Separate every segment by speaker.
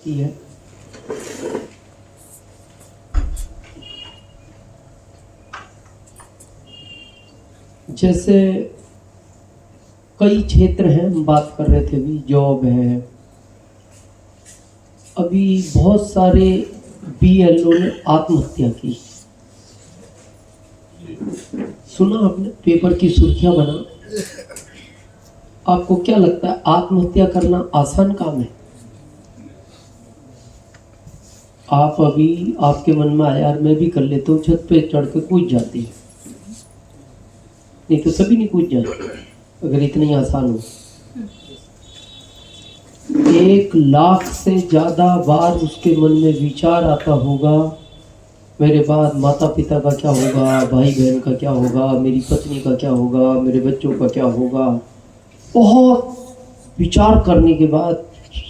Speaker 1: सकती है। जैसे कई क्षेत्र हैं, हम बात कर रहे थे अभी, जॉब है, अभी बहुत सारे बीएलओ ने आत्महत्या की। सुना आपने, पेपर की सुर्खियां बना। आपको क्या लगता है, आत्महत्या करना आसान काम है? आप अभी आपके मन में आया यार मैं भी कर लेता हूँ, छत पे चढ़ के कूद जाती है, नहीं तो सभी नहीं कूद जाते अगर इतना ही आसान हो। 1 लाख से ज्यादा बार उसके मन में विचार आता होगा, मेरे बाद माता पिता का क्या होगा, भाई बहन का क्या होगा, मेरी पत्नी का क्या होगा, मेरे बच्चों का क्या होगा। बहुत विचार करने के बाद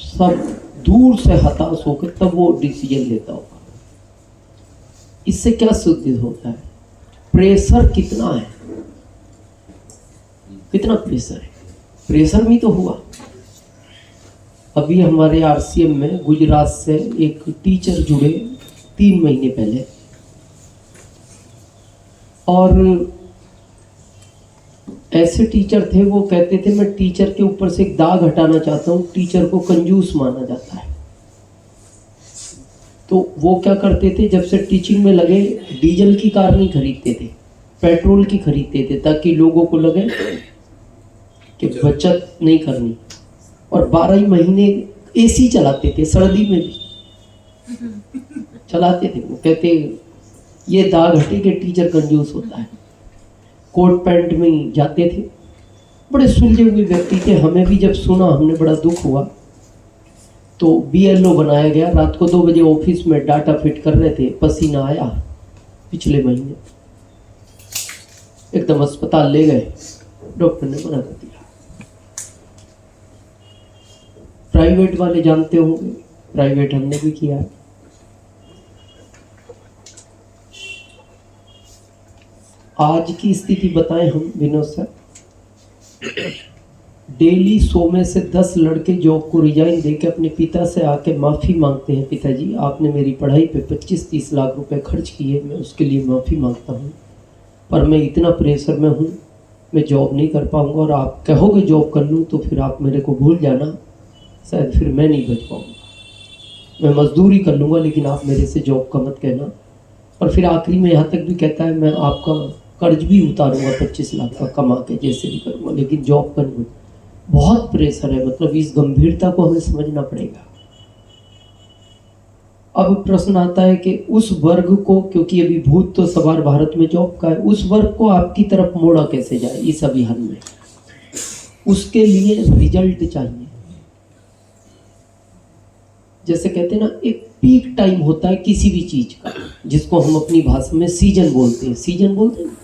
Speaker 1: सब दूर से हताश होकर तब वो डिसीजन लेता होगा। इससे क्या सिद्ध होता है? प्रेशर कितना है, कितना प्रेशर है, प्रेशर भी तो हुआ। अभी हमारे आरसीएम में गुजरात से एक टीचर जुड़े 3 महीने पहले, और ऐसे टीचर थे, वो कहते थे मैं टीचर के ऊपर से एक दाग हटाना चाहता हूँ, टीचर को कंजूस माना जाता है। तो वो क्या करते थे, जब से टीचिंग में लगे डीजल की कार नहीं खरीदते थे, पेट्रोल की खरीदते थे, ताकि लोगों को लगे कि बचत नहीं करनी। और 12 महीने एसी चलाते थे, सर्दी में भी चलाते थे। वो कहते ये दाग हटे कि टीचर कंजूस होता है। कोट पैंट में ही जाते थे, बड़े सुलझे हुए व्यक्ति थे। हमें भी जब सुना हमने बड़ा दुख हुआ, तो बीएलओ बनाया गया। रात को 2 बजे ऑफिस में डाटा फिट कर रहे थे, पसीना आया पिछले महीने, एकदम अस्पताल ले गए, डॉक्टर ने मना कर दिया। प्राइवेट वाले जानते होंगे, प्राइवेट हमने भी किया है। आज की स्थिति बताएं हम विनोद सर, डेली 100 में से 10 लड़के जॉब को रिजाइन देके अपने पिता से आके माफ़ी मांगते हैं, पिताजी आपने मेरी पढ़ाई पे 25-30 लाख रुपए खर्च किए, मैं उसके लिए माफ़ी मांगता हूँ, पर मैं इतना प्रेशर में हूँ, मैं जॉब नहीं कर पाऊँगा, और आप कहोगे जॉब कर लूँ तो फिर आप मेरे को भूल जाना, शायद फिर मैं नहीं बच पाऊँगा, मैं मजदूरी कर लूँगा, लेकिन आप मेरे से जॉब का मत कहना। और फिर आखिरी में यहाँ तक भी कहता है मैं आपका कर्ज भी उतारूंगा 25 लाख का कमा के, जैसे भी करूँगा, लेकिन जॉब कर लूँ। बहुत प्रेशर है, मतलब इस गंभीरता को हमें समझना पड़ेगा। अब प्रश्न आता है कि उस वर्ग को, क्योंकि अभी भूत तो सवार भारत में जॉब का है, उस वर्ग को आपकी तरफ मोड़ा कैसे जाए इस अभियान में? उसके लिए रिजल्ट चाहिए। जैसे कहते हैं ना, एक पीक टाइम होता है किसी भी चीज का, जिसको हम अपनी भाषा में सीजन बोलते हैं। सीजन बोलते हैं,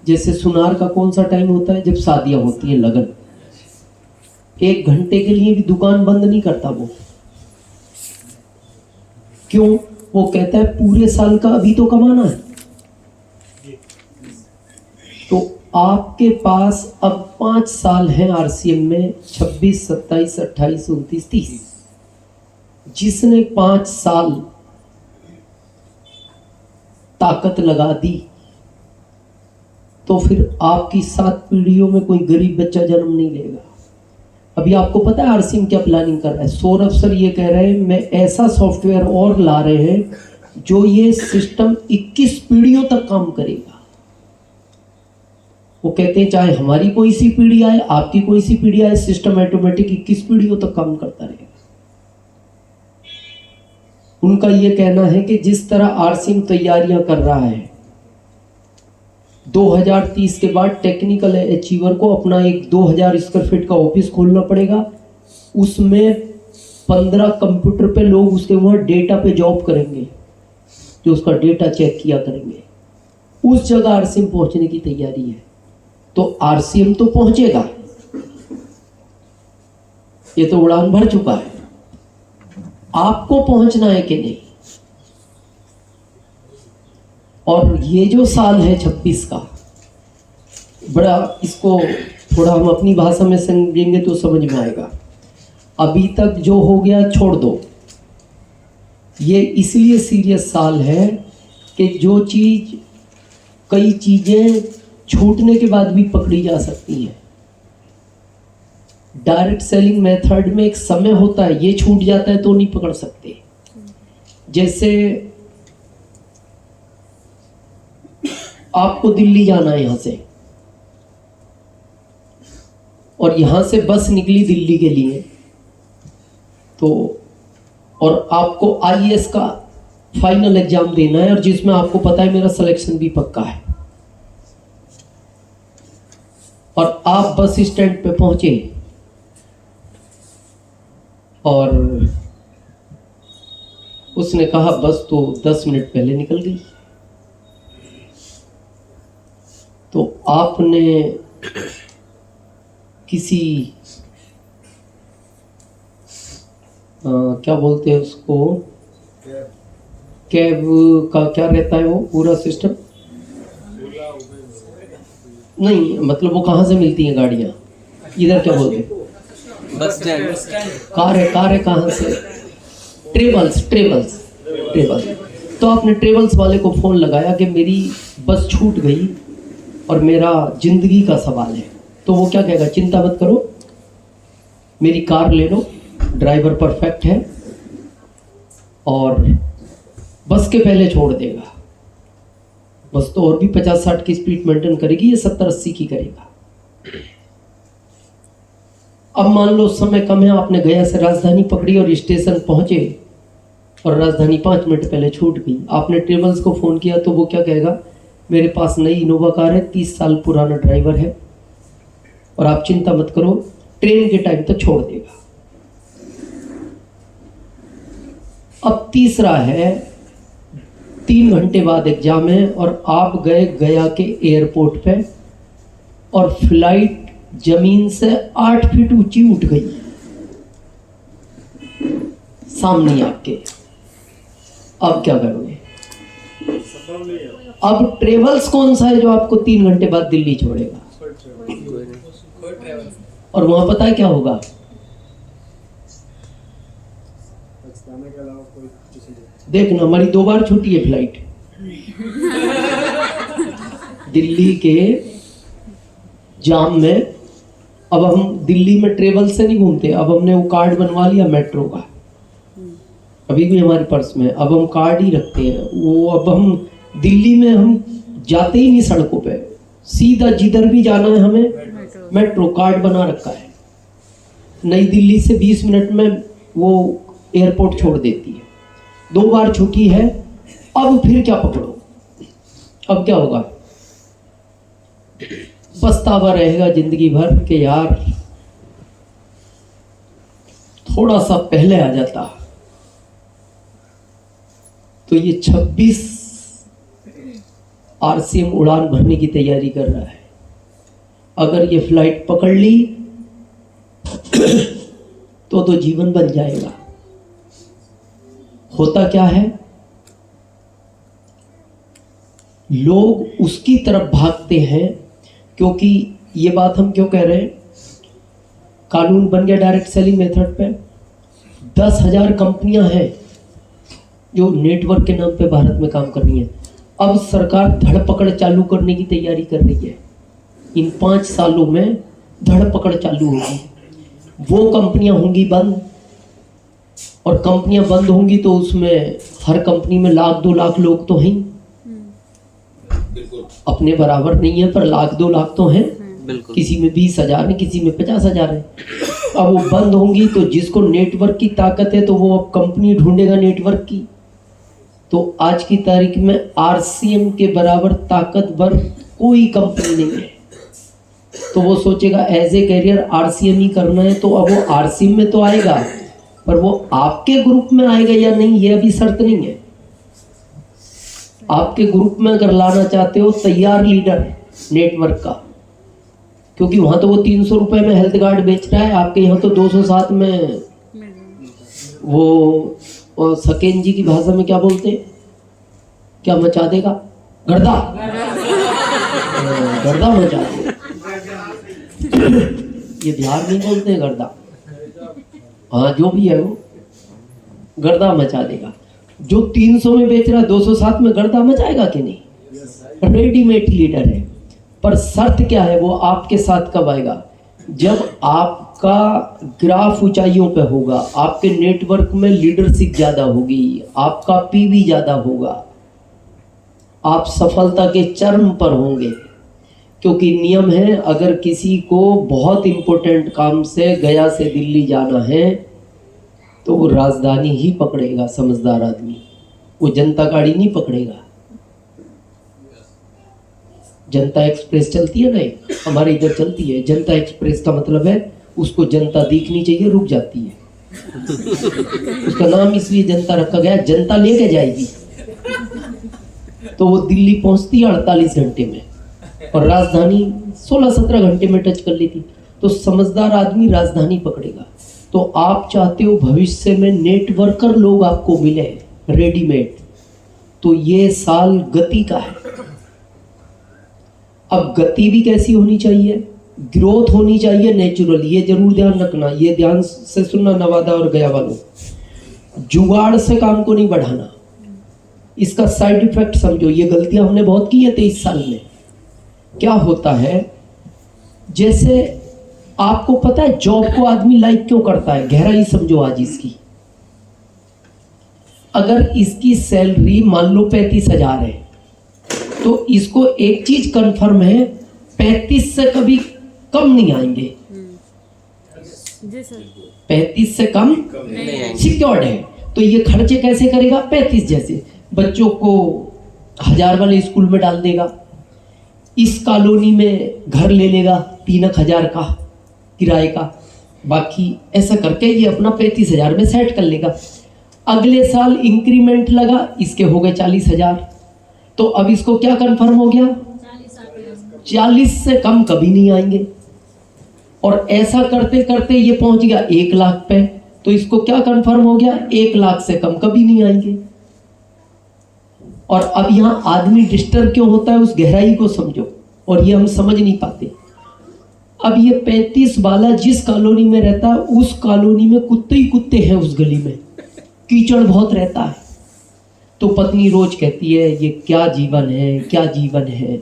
Speaker 1: जैसे सुनार का कौन सा टाइम होता है? जब शादियां होती है, लगन। 1 घंटे के लिए भी दुकान बंद नहीं करता वो, क्यों? वो कहता है पूरे साल का अभी तो कमाना है। तो आपके पास अब 5 साल हैं आरसीएम में, 26, 27, 28, 29, 30। जिसने 5 साल ताकत लगा दी, तो फिर आपकी 7 पीढ़ियों में कोई गरीब बच्चा जन्म नहीं लेगा। अभी आपको पता है आरसीएम क्या प्लानिंग कर रहा है? सौरभ सर ये कह रहे हैं मैं ऐसा सॉफ्टवेयर और ला रहे हैं जो ये सिस्टम 21 पीढ़ियों तक काम करेगा। वो कहते हैं चाहे हमारी कोई सी पीढ़ी आए, आपकी कोई सी पीढ़ी आए, सिस्टम ऑटोमेटिक 21 पीढ़ियों तक काम करता रहेगा। उनका ये कहना है कि जिस तरह आरसीएम तैयारियां कर रहा है, 2030 के बाद टेक्निकल अचीवर को अपना एक 2000 स्क्वायर फीट का ऑफिस खोलना पड़ेगा। उसमें 15 कंप्यूटर पे लोग उसके वहां डेटा पे जॉब करेंगे, जो उसका डेटा चेक किया करेंगे। उस जगह आरसीएम पहुंचने की तैयारी है। तो आरसीएम तो पहुंचेगा, ये तो उड़ान भर चुका है। आपको पहुंचना है कि नहीं? और ये जो साल है 26 का, बड़ा इसको थोड़ा हम अपनी भाषा में समझेंगे तो समझ में आएगा। अभी तक जो हो गया छोड़ दो, ये इसलिए सीरियस साल है कि जो चीज़, कई चीज़ें छूटने के बाद भी पकड़ी जा सकती हैं। डायरेक्ट सेलिंग मेथड में एक समय होता है, ये छूट जाता है तो नहीं पकड़ सकते। जैसे आपको दिल्ली जाना है यहाँ से, और यहाँ से बस निकली दिल्ली के लिए, तो और आपको आईएएस का फाइनल एग्जाम देना है, और जिसमें आपको पता है मेरा सिलेक्शन भी पक्का है, और आप बस स्टैंड पे पहुंचे और उसने कहा बस तो 10 मिनट पहले निकल गई, तो आपने किसी क्या बोलते हैं उसको, कैब का क्या रहता है वो पूरा सिस्टम, नहीं मतलब वो कहाँ से मिलती हैं गाड़ियाँ, इधर क्या बोलते हैं,
Speaker 2: बस स्टैंड,
Speaker 1: कार है कहाँ से, ट्रेवल्स। तो आपने ट्रेवल्स वाले को फ़ोन लगाया कि मेरी बस छूट गई और मेरा ज़िंदगी का सवाल है, तो वो क्या कहेगा, चिंता मत करो, मेरी कार ले लो, ड्राइवर परफेक्ट है और बस के पहले छोड़ देगा। बस तो और भी 50-60 की स्पीड मेंटेन करेगी, ये 70-80 की करेगा। अब मान लो समय कम है, आपने गया से राजधानी पकड़ी और स्टेशन पहुंचे और राजधानी 5 मिनट पहले छूट गई। आपने ट्रेवल्स को फ़ोन किया तो वो क्या कहेगा, मेरे पास नई इनोवा कार है, 30 साल पुराना ड्राइवर है और आप चिंता मत करो, ट्रेन के टाइम तक छोड़ देगा। अब तीसरा है, 3 घंटे बाद एग्जाम है और आप गए गया के एयरपोर्ट पे और फ्लाइट जमीन से 8 फीट ऊंची उठ गई सामने आपके। अब क्या करोगे? अब ट्रेवल्स कौन सा है जो आपको 3 घंटे बाद दिल्ली छोड़ेगा? और वहां पता है क्या होगा, देखना हमारी 2 बार छूटी है फ्लाइट दिल्ली के जाम में। अब हम दिल्ली में ट्रेवल से नहीं घूमते, अब हमने वो कार्ड बनवा लिया मेट्रो का, अभी भी हमारे पर्स में, अब हम कार्ड ही रखते हैं वो। अब हम दिल्ली में हम जाते ही नहीं सड़कों पे, सीधा जिधर भी जाना है हमें मेट्रो कार्ड बना रखा है। नई दिल्ली से 20 मिनट में वो एयरपोर्ट छोड़ देती है। 2 बार छुट्टी है, अब फिर क्या पकड़ो? अब क्या होगा? पछतावा रहेगा जिंदगी भर कि यार थोड़ा सा पहले आ जाता। तो ये 26 आरसीएम उड़ान भरने की तैयारी कर रहा है। अगर ये फ्लाइट पकड़ ली तो जीवन बन जाएगा। होता क्या है, लोग उसकी तरफ भागते हैं, क्योंकि ये बात हम क्यों कह रहे हैं, कानून बन गया डायरेक्ट सेलिंग मेथड पे। 10,000 कंपनियां हैं जो नेटवर्क के नाम पे भारत में काम कर रही हैं। अब सरकार धड़पकड़ चालू करने की तैयारी कर रही है। इन 5 सालों में धड़पकड़ चालू होगी। वो कंपनियां होंगी बंद, और कंपनियां बंद होंगी तो उसमें हर कंपनी में 1,00,000-2 लाख लोग तो हैं। अपने बराबर नहीं है पर 1,00,000-2 लाख तो हैं। किसी में 20,000 है, किसी में 50,000 है। अब वो बंद होंगी तो जिसको नेटवर्क की ताकत है तो वो अब कंपनी ढूंढेगा नेटवर्क की। तो आज की तारीख में आरसीएम के बराबर ताकतवर कोई कंपनी नहीं है। तो वो सोचेगा एज ए कैरियर आरसीएम ही करना है, तो अब वो आरसीएम में तो आएगा, पर वो आपके ग्रुप में आएगा या नहीं ये अभी शर्त नहीं है। आपके ग्रुप में अगर लाना चाहते हो तैयार लीडर नेटवर्क का, क्योंकि वहां तो वो 300 रुपए में हेल्थ कार्ड बेच रहा है, आपके यहाँ तो 207 में वो सकेन जी की भाषा में क्या बोलते हैं, क्या मचा देगा, गर्दा गर्दा मचा देगा। ये बिहार नहीं बोलते हैं गर्दा, हाँ जो भी है वो गर्दा मचा देगा। जो 300 में बेच रहा है 207 में गर्दा मचाएगा कि नहीं? रेडीमेड लीडर है। पर शर्त क्या है, वो आपके साथ कब आएगा? जब आपका ग्राफ ऊंचाइयों पे होगा, आपके नेटवर्क में लीडरशिप ज्यादा होगी, आपका पीवी ज्यादा होगा, आप सफलता के चरम पर होंगे। क्योंकि नियम है, अगर किसी को बहुत इंपॉर्टेंट काम से गया से दिल्ली जाना है तो वो राजधानी ही पकड़ेगा। समझदार आदमी वो जनता गाड़ी नहीं पकड़ेगा। जनता एक्सप्रेस चलती है ना, हमारे इधर चलती है। जनता एक्सप्रेस का मतलब है उसको जनता दिखनी चाहिए, रुक जाती है। उसका नाम इसलिए जनता रखा गया, जनता लेके जाएगी। तो वो दिल्ली पहुंचती है 48 घंटे में और राजधानी 16-17 घंटे में टच कर लेती। तो समझदार आदमी राजधानी पकड़ेगा। तो आप चाहते हो भविष्य में नेटवर्कर लोग आपको मिले रेडीमेड, तो ये साल गति का है। अब गति भी कैसी होनी चाहिए? ग्रोथ होनी चाहिए नेचुरल। ये जरूर ध्यान रखना, ये ध्यान से सुनना नवादा और गया वालों, जुगाड़ से काम को नहीं बढ़ाना। इसका साइड इफेक्ट समझो। ये गलतियां हमने बहुत की है 23 साल में। क्या होता है, जैसे आपको पता है जॉब को आदमी लाइक क्यों करता है? गहराई समझो आज इसकी। अगर इसकी सैलरी मान लो 35,000 है तो इसको एक चीज कंफर्म है, 35 से कभी कम नहीं आएंगे।
Speaker 2: जी सर।
Speaker 1: 35 से कम सिक्योर्ड है। तो ये खर्चे कैसे करेगा? 35 जैसे बच्चों को 1000 वाले स्कूल में डाल देगा, इस कॉलोनी में घर ले लेगा 3,000 का किराए का, बाकी ऐसा करके ये अपना 35,000 में सेट कर लेगा। अगले साल इंक्रीमेंट लगा, इसके हो गए 40,000। तो अब इसको क्या कंफर्म हो गया? 40 से कम कभी नहीं आएंगे। और ऐसा करते करते ये पहुंच गया 1 लाख पे, तो इसको क्या कंफर्म हो गया? 1 लाख से कम कभी नहीं आएंगे। और अब यहां आदमी डिस्टर्ब क्यों होता है, उस गहराई को समझो। और ये हम समझ नहीं पाते। अब ये 35 वाला जिस कॉलोनी में रहता है, उस कॉलोनी में कुत्ते ही कुत्ते हैं। उस गली में कीचड़ बहुत रहता है। तो पत्नी रोज कहती है ये क्या जीवन है, क्या जीवन है।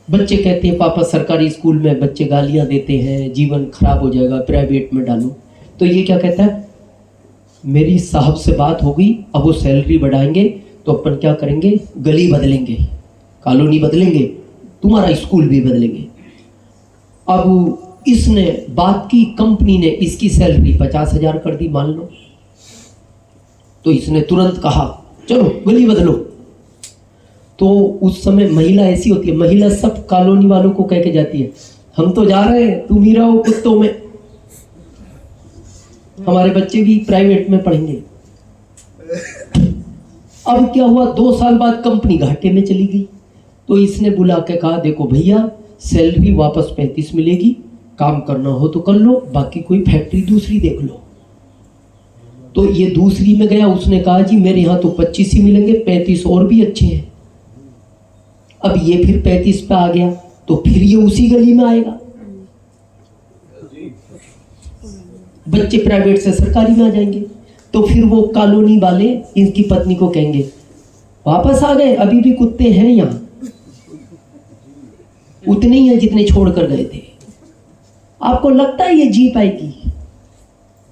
Speaker 1: बच्चे कहते हैं पापा सरकारी स्कूल में बच्चे गालियां देते हैं, जीवन खराब हो जाएगा, प्राइवेट में डालो। तो ये क्या कहता है, मेरी साहब से बात हो गई, अब वो सैलरी बढ़ाएंगे तो अपन क्या करेंगे, गली बदलेंगे, कॉलोनी बदलेंगे, तुम्हारा स्कूल भी बदलेंगे। अब इसने बात की, कंपनी ने इसकी सैलरी 50,000 कर दी मान लो। तो इसने तुरंत कहा चलो गली बदलो। तो उस समय महिला ऐसी होती है, महिला सब कॉलोनी वालों को कह के जाती है हम तो जा रहे हैं, तुम ही रहो कुत्तों में, हमारे बच्चे भी प्राइवेट में पढ़ेंगे। अब क्या हुआ, 2 साल बाद कंपनी घाटे में चली गई। तो इसने बुला के कहा देखो भैया सैलरी वापस 35 मिलेगी, काम करना हो तो कर लो, बाकी कोई फैक्ट्री दूसरी देख लो। तो ये दूसरी में गया, उसने कहा जी मेरे यहाँ तो 25 ही मिलेंगे, 35 और भी अच्छे हैं। अब ये फिर 35 पे आ गया, तो फिर ये उसी गली में आएगा। बच्चे प्राइवेट से सरकारी में आ जाएंगे। तो फिर वो कॉलोनी वाले इनकी पत्नी को कहेंगे वापस आ गए, अभी भी कुत्ते हैं यहाँ, उतने ही हैं जितने छोड़ कर गए थे। आपको लगता है ये जी पाएगी?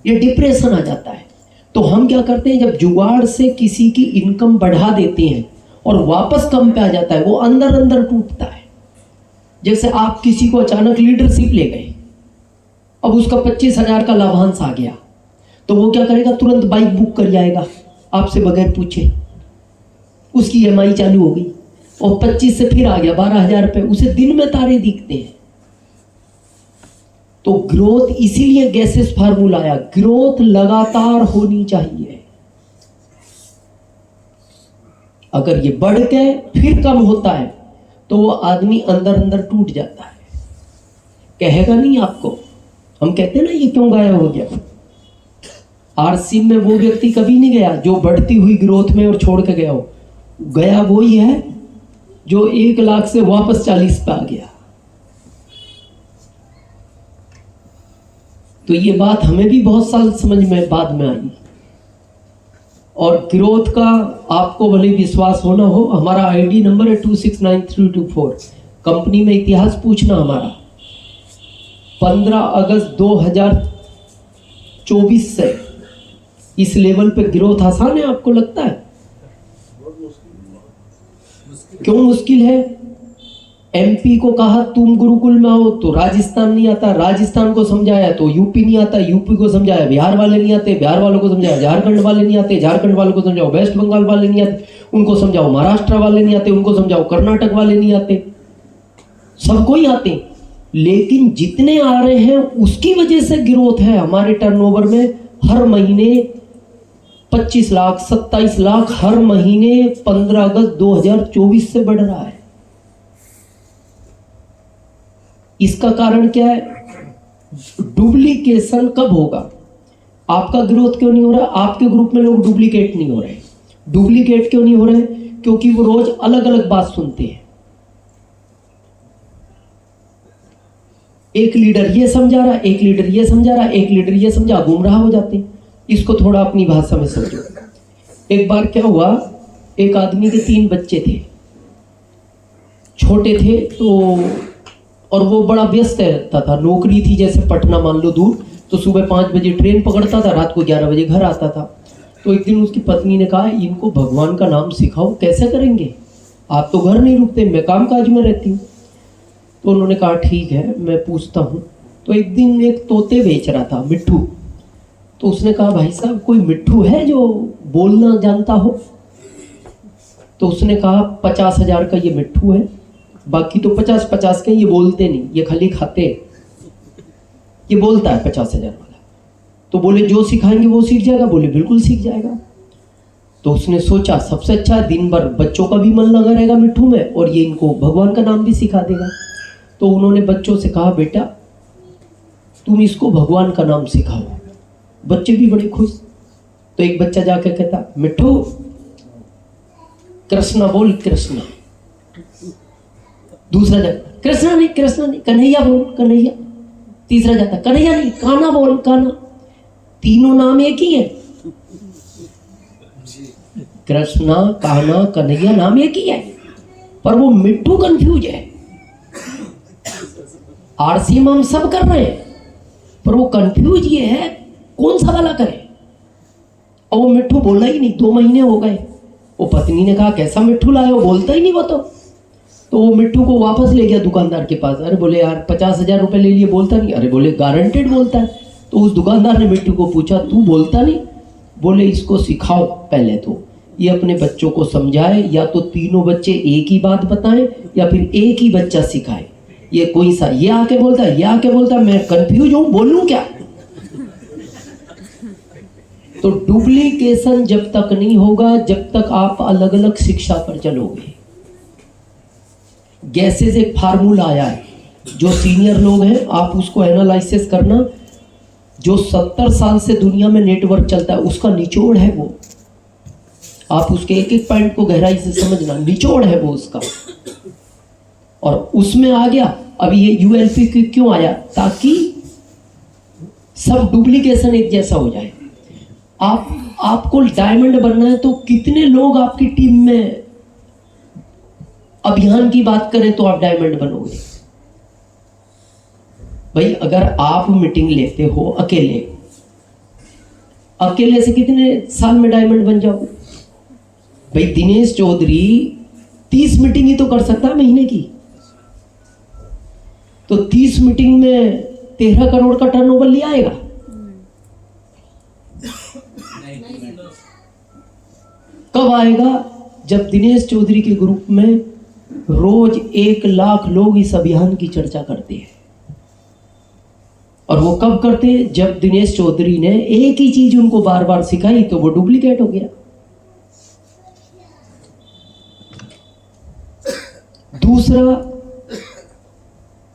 Speaker 1: ये डिप्रेशन आ जाता है। तो हम क्या करते हैं, जब जुगाड़ से किसी की इनकम बढ़ा देते हैं और वापस कम पे आ जाता है, वो अंदर अंदर टूटता है। जैसे आप किसी को अचानक लीडरशिप ले गए, अब उसका 25,000 का लाभांश आ गया, तो वो क्या करेगा, तुरंत बाइक बुक कर जाएगा आपसे बगैर पूछे। उसकी EMI चालू हो गई और 25 से फिर आ गया 12,000 रुपये, उसे दिन में तारे दिखते हैं। तो ग्रोथ इसीलिए गैसेस फार्मूला आया, ग्रोथ लगातार होनी चाहिए। अगर ये बढ़ के फिर कम होता है तो वो आदमी अंदर अंदर टूट जाता है, कहेगा नहीं आपको। हम कहते हैं ना ये क्यों गायब हो गया। RC में वो व्यक्ति कभी नहीं गया जो बढ़ती हुई ग्रोथ में और छोड़ के गया हो, गया वो ही है जो 1 लाख से वापस 40 पे आ गया। तो ये बात हमें भी बहुत साल समझ में बाद में आई। और ग्रोथ का आपको भले विश्वास होना हो, हमारा आईडी नंबर है 269324। कंपनी में इतिहास पूछना हमारा 15 अगस्त 2024 से इस लेवल पे ग्रोथ आसान है, आपको लगता है? क्यों मुश्किल है? एमपी को कहा तुम गुरुकुल में आओ तो राजस्थान नहीं आता, राजस्थान को समझाया तो यूपी नहीं आता, यूपी को समझाया बिहार वाले नहीं आते, बिहार वालों को समझाया झारखंड वाले नहीं आते, झारखंड वालों को समझाओ वेस्ट बंगाल वाले नहीं आते, उनको समझाओ महाराष्ट्र वाले नहीं आते, उनको समझाओ कर्नाटक वाले नहीं आते, सबको ही आते। लेकिन जितने आ रहे हैं उसकी वजह से ग्रोथ है। हमारे टर्नओवर में हर महीने 25 लाख 27 लाख हर महीने 15 अगस्त 2024 से बढ़ रहा है। इसका कारण क्या है? डुप्लीकेशन कब होगा? आपका ग्रोथ क्यों नहीं हो रहा? आपके ग्रुप में लोग डुप्लीकेट नहीं हो रहे। डुप्लीकेट क्यों नहीं हो रहे? क्योंकि वो रोज अलग अलग बात सुनते हैं। एक लीडर ये समझा रहा, एक लीडर ये समझा रहा, एक लीडर ये समझा, गुमराह हो जाते हैं। इसको थोड़ा अपनी भाषा में समझो। एक बार क्या हुआ, एक आदमी के 3 बच्चे थे, छोटे थे तो, और वो बड़ा व्यस्त रहता था। नौकरी थी जैसे पटना मान लो दूर, तो सुबह 5 बजे ट्रेन पकड़ता था, रात को 11 बजे घर आता था। तो एक दिन उसकी पत्नी ने कहा इनको भगवान का नाम सिखाओ। कैसे करेंगे, आप तो घर नहीं रुकते, मैं काम काज में रहती हूँ। तो उन्होंने कहा ठीक है मैं पूछता हूँ। तो एक दिन एक तोते बेच रहा था, मिट्ठू। तो उसने कहा भाई साहब कोई मिट्ठू है जो बोलना जानता हो? तो उसने कहा 50,000 का ये मिट्ठू है, बाकी तो 50-50 के, ये बोलते नहीं, ये खाली खाते, ये बोलता है 50,000 वाला। तो बोले जो सिखाएंगे वो सीख जाएगा? बोले बिल्कुल सीख जाएगा। तो उसने सोचा सबसे अच्छा दिन भर बच्चों का भी मन लगा रहेगा मिट्ठू में, और ये इनको भगवान का नाम भी सिखा देगा। तो उन्होंने बच्चों से कहा बेटा तुम इसको भगवान का नाम सिखाओ। बच्चे भी बड़े खुश। तो एक बच्चा जाकर कहता मिट्ठू कृष्णा बोल, कृष्णा। दूसरा जाता कृष्णा नहीं, कृष्णा नहीं, कन्हैया बोल, कन्हैया। तीसरा जाता कन्हैया नहीं, कान्हा बोल, कान्हा। तीनों नाम एक ही है, कृष्णा कान्हा कन्हैया नाम एक ही है, पर वो मिट्ठू कंफ्यूज है। आरसी में हम सब कर रहे हैं, पर वो कंफ्यूज ये है कौन सा वाला करे। और वो मिट्ठू बोला ही नहीं, 2 महीने हो गए। वो पत्नी ने कहा कैसा मिट्ठू लाए हो, बोलता ही नहीं वो तो वो मिट्ठू को वापस ले गया दुकानदार के पास। अरे बोले यार 50,000 रुपए ले लिए, बोलता नहीं। अरे बोले गारंटेड बोलता है। तो उस दुकानदार ने मिट्टू को पूछा तू बोलता नहीं? बोले इसको सिखाओ पहले तो, ये अपने बच्चों को समझाए, या तो तीनों बच्चे एक ही बात बताएं या फिर एक ही बच्चा सिखाए। ये कोई सा ये आके बोलता है, ये आके बोलता है, मैं कंफ्यूज हूं, बोलूं क्या? तो डुप्लीकेशन जब तक नहीं होगा जब तक आप अलग अलग शिक्षा पर चलोगे। गैसेस एक फार्मूला आया है, जो सीनियर लोग हैं आप उसको एनालिसिस करना। जो 70 साल से दुनिया में नेटवर्क चलता है उसका निचोड़ है वो। आप उसके एक एक पॉइंट को गहराई से समझना, निचोड़ है वो उसका। और उसमें आ गया अभी ये ULP क्यों आया? ताकि सब डुप्लीकेशन एक जैसा हो जाए। आपको डायमंड बनना है तो कितने लोग आपकी टीम में अभियान की बात करें तो आप डायमंड बनोगे? भाई अगर आप मीटिंग लेते हो अकेले से कितने साल में डायमंड बन जाओगे? भाई दिनेश चौधरी 30 मीटिंग ही तो कर सकता है महीने की। तो 30 मीटिंग में 13 करोड़ का टर्नओवर ले आएगा? कब आएगा? जब दिनेश चौधरी के ग्रुप में रोज 1 लाख लोग इस अभियान की चर्चा करते हैं। और वो कब करते हैं? जब दिनेश चौधरी ने एक ही चीज उनको बार बार सिखाई तो वो डुप्लीकेट हो गया। दूसरा,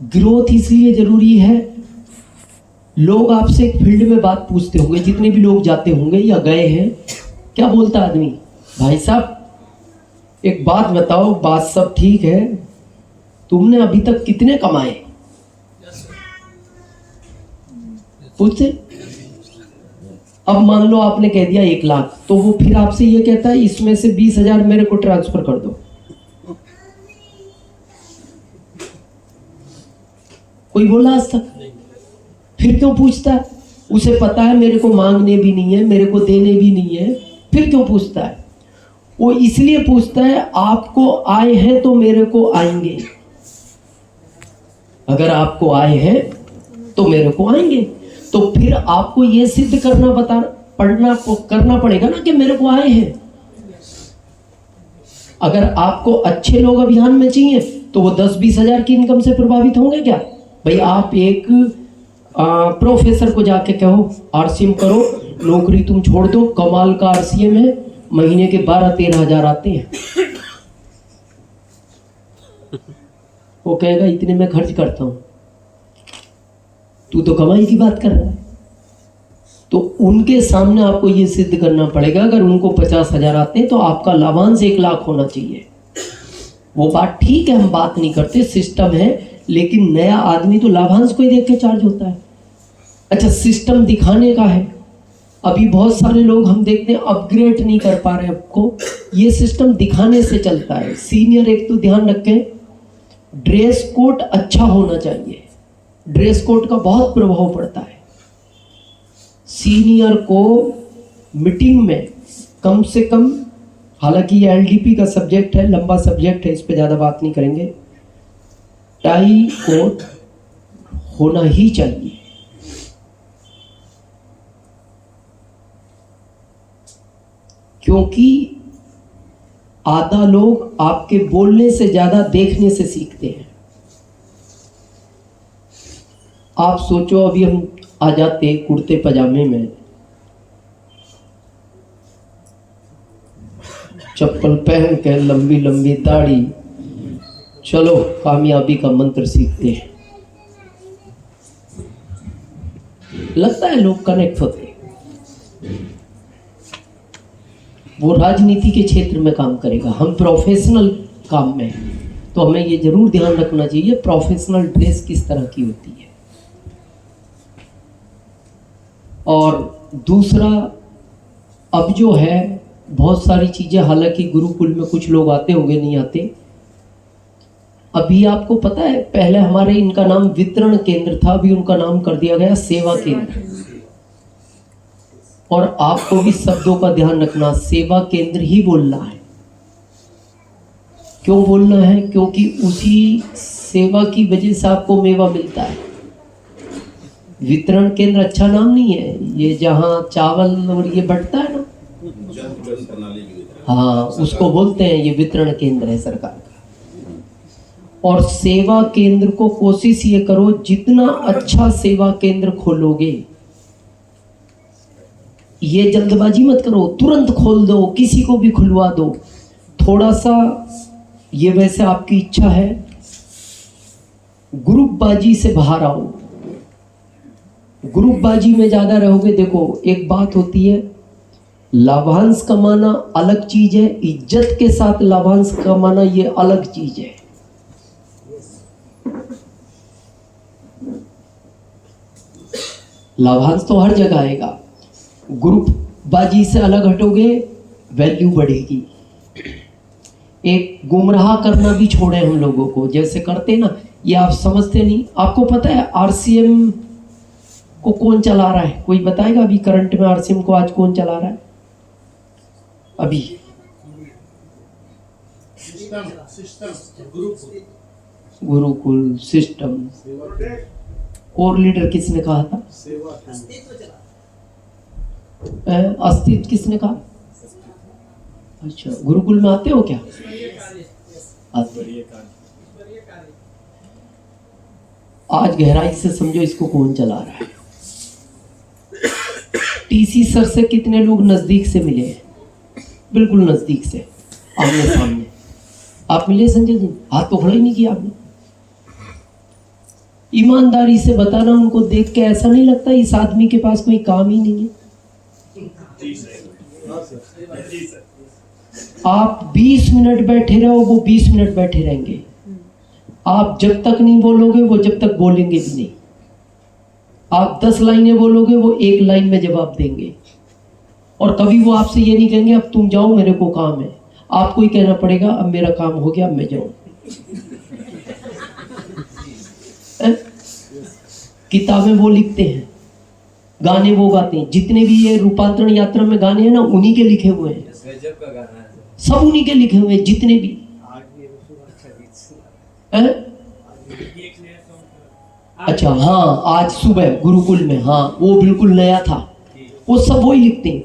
Speaker 1: ग्रोथ इसलिए जरूरी है, लोग आपसे एक फील्ड में बात पूछते होंगे, जितने भी लोग जाते होंगे या गए हैं, क्या बोलता आदमी? भाई साहब एक बात बताओ, बात सब ठीक है, तुमने अभी तक कितने कमाए? पूछते अब मान लो आपने कह दिया 1 लाख, तो वो फिर आपसे ये कहता है इसमें से 20,000 मेरे को ट्रांसफर कर दो। कोई बोला आज तक? फिर क्यों पूछता है? उसे पता है मेरे को मांगने भी नहीं है, मेरे को देने भी नहीं है, फिर क्यों पूछता है? वो इसलिए पूछता है आपको आए हैं तो मेरे को आएंगे। अगर आपको आए हैं तो मेरे को आएंगे, तो फिर आपको ये सिद्ध करना पड़ेगा ना कि मेरे को आए हैं। अगर आपको अच्छे लोग अभियान में चाहिए तो वो 10-20 हजार की इनकम से प्रभावित होंगे क्या? भाई आप एक प्रोफेसर को जाके कहो आरसीएम करो, नौकरी तुम छोड़ दो, कमाल का आरसीएम है, महीने के 12-13 हजार आते हैं। वो कहेगा इतने में खर्च करता हूं, तू तो कमाई की बात कर रहा है। तो उनके सामने आपको ये सिद्ध करना पड़ेगा अगर उनको 50 हजार आते हैं तो आपका लाभांश 1 लाख होना चाहिए। वो बात ठीक है, हम बात नहीं करते, सिस्टम है, लेकिन नया आदमी तो लाभांश को ही देख के चार्ज होता है। अच्छा, सिस्टम दिखाने का है। अभी बहुत सारे लोग हम देखते हैं अपग्रेड नहीं कर पा रहे आपको, ये सिस्टम दिखाने से चलता है। सीनियर एक तो ध्यान रखें, ड्रेस कोड अच्छा होना चाहिए, ड्रेस कोड का बहुत प्रभाव पड़ता है। सीनियर को मीटिंग में कम से कम, हालांकि ये एलडीपी का सब्जेक्ट है, लंबा सब्जेक्ट है, इस पे ज़्यादा बात नहीं करेंगे, टाई कोट होना ही चाहिए। क्योंकि आधा लोग आपके बोलने से ज़्यादा देखने से सीखते हैं। आप सोचो अभी हम आ जाते कुर्ते पजामे में, चप्पल पहन के, लंबी लंबी दाढ़ी, चलो कामयाबी का मंत्र सीखते हैं, लगता है लोग कनेक्ट होते। वो राजनीति के क्षेत्र में काम करेगा, हम प्रोफेशनल काम में हैं, तो हमें ये जरूर ध्यान रखना चाहिए प्रोफेशनल ड्रेस किस तरह की होती है। और दूसरा, अब जो है बहुत सारी चीज़ें, हालांकि गुरुकुल में कुछ लोग आते होंगे, नहीं आते, अभी आपको पता है पहले हमारे इनका नाम वितरण केंद्र था, अभी उनका नाम कर दिया गया सेवा केंद्र। और आपको भी शब्दों का ध्यान रखना, सेवा केंद्र ही बोलना है। क्यों बोलना है? क्योंकि उसी सेवा की वजह से आपको मेवा मिलता है। वितरण केंद्र अच्छा नाम नहीं है, ये जहां चावल और ये बढ़ता है ना, हाँ, उसको बोलते हैं ये वितरण केंद्र है सरकार का। और सेवा केंद्र को कोशिश ये करो, जितना अच्छा सेवा केंद्र खोलोगे, ये जल्दबाजी मत करो, तुरंत खोल दो, किसी को भी खुलवा दो, थोड़ा सा, ये वैसे आपकी इच्छा है, ग्रुपबाजी से बाहर आओ। ग्रुपबाजी में ज्यादा रहोगे, देखो एक बात होती है, लाभांश कमाना अलग चीज है, इज्जत के साथ लाभांश कमाना ये अलग चीज है। लाभांश तो हर जगह आएगा, ग्रुपबाजी से अलग हटोगे, वैल्यू बढ़ेगी। एक गुमराह करना भी छोड़े हम लोगों को, जैसे करते ना, ये आप समझते नहीं। आपको पता है आरसीएम को कौन चला रहा है? कोई बताएगा अभी करंट में आरसीएम को आज कौन चला रहा है? अभी गुरुकुल सिस्टम। और लीडर किसने कहा था? अस्तित्व किसने कहा? अच्छा, गुरुकुल में आते हो क्या? आते। आज गहराई से समझो इसको कौन चला रहा है। टीसी सर से कितने लोग नजदीक से मिले हैं? बिल्कुल नजदीक से, आमने सामने। आप मिले संजय जी? हाथ तो खड़ा ही नहीं किया आपने। ईमानदारी से बताना, उनको देख के ऐसा नहीं लगता इस आदमी के पास कोई काम ही नहीं है? आप 20 मिनट बैठे रहो, वो 20 मिनट बैठे रहेंगे। आप जब तक नहीं बोलोगे, वो जब तक बोलेंगे भी नहीं। आप 10 लाइनें बोलोगे, वो 1 लाइन में जवाब देंगे। और कभी वो आपसे ये नहीं कहेंगे अब तुम जाओ मेरे को काम है, आपको ही कहना पड़ेगा अब मेरा काम हो गया, अब मैं जाऊं। किताबें वो लिखते हैं, गाने वो गाते हैं, जितने भी ये रूपांतरण यात्रा में गाने हैं ना उन्हीं के लिखे हुए हैं, सब उन्हीं के लिखे हुए हैं जितने भी हैं? अच्छा हाँ, आज सुबह गुरुकुल में, हाँ वो बिल्कुल नया था, वो सब वही लिखते हैं।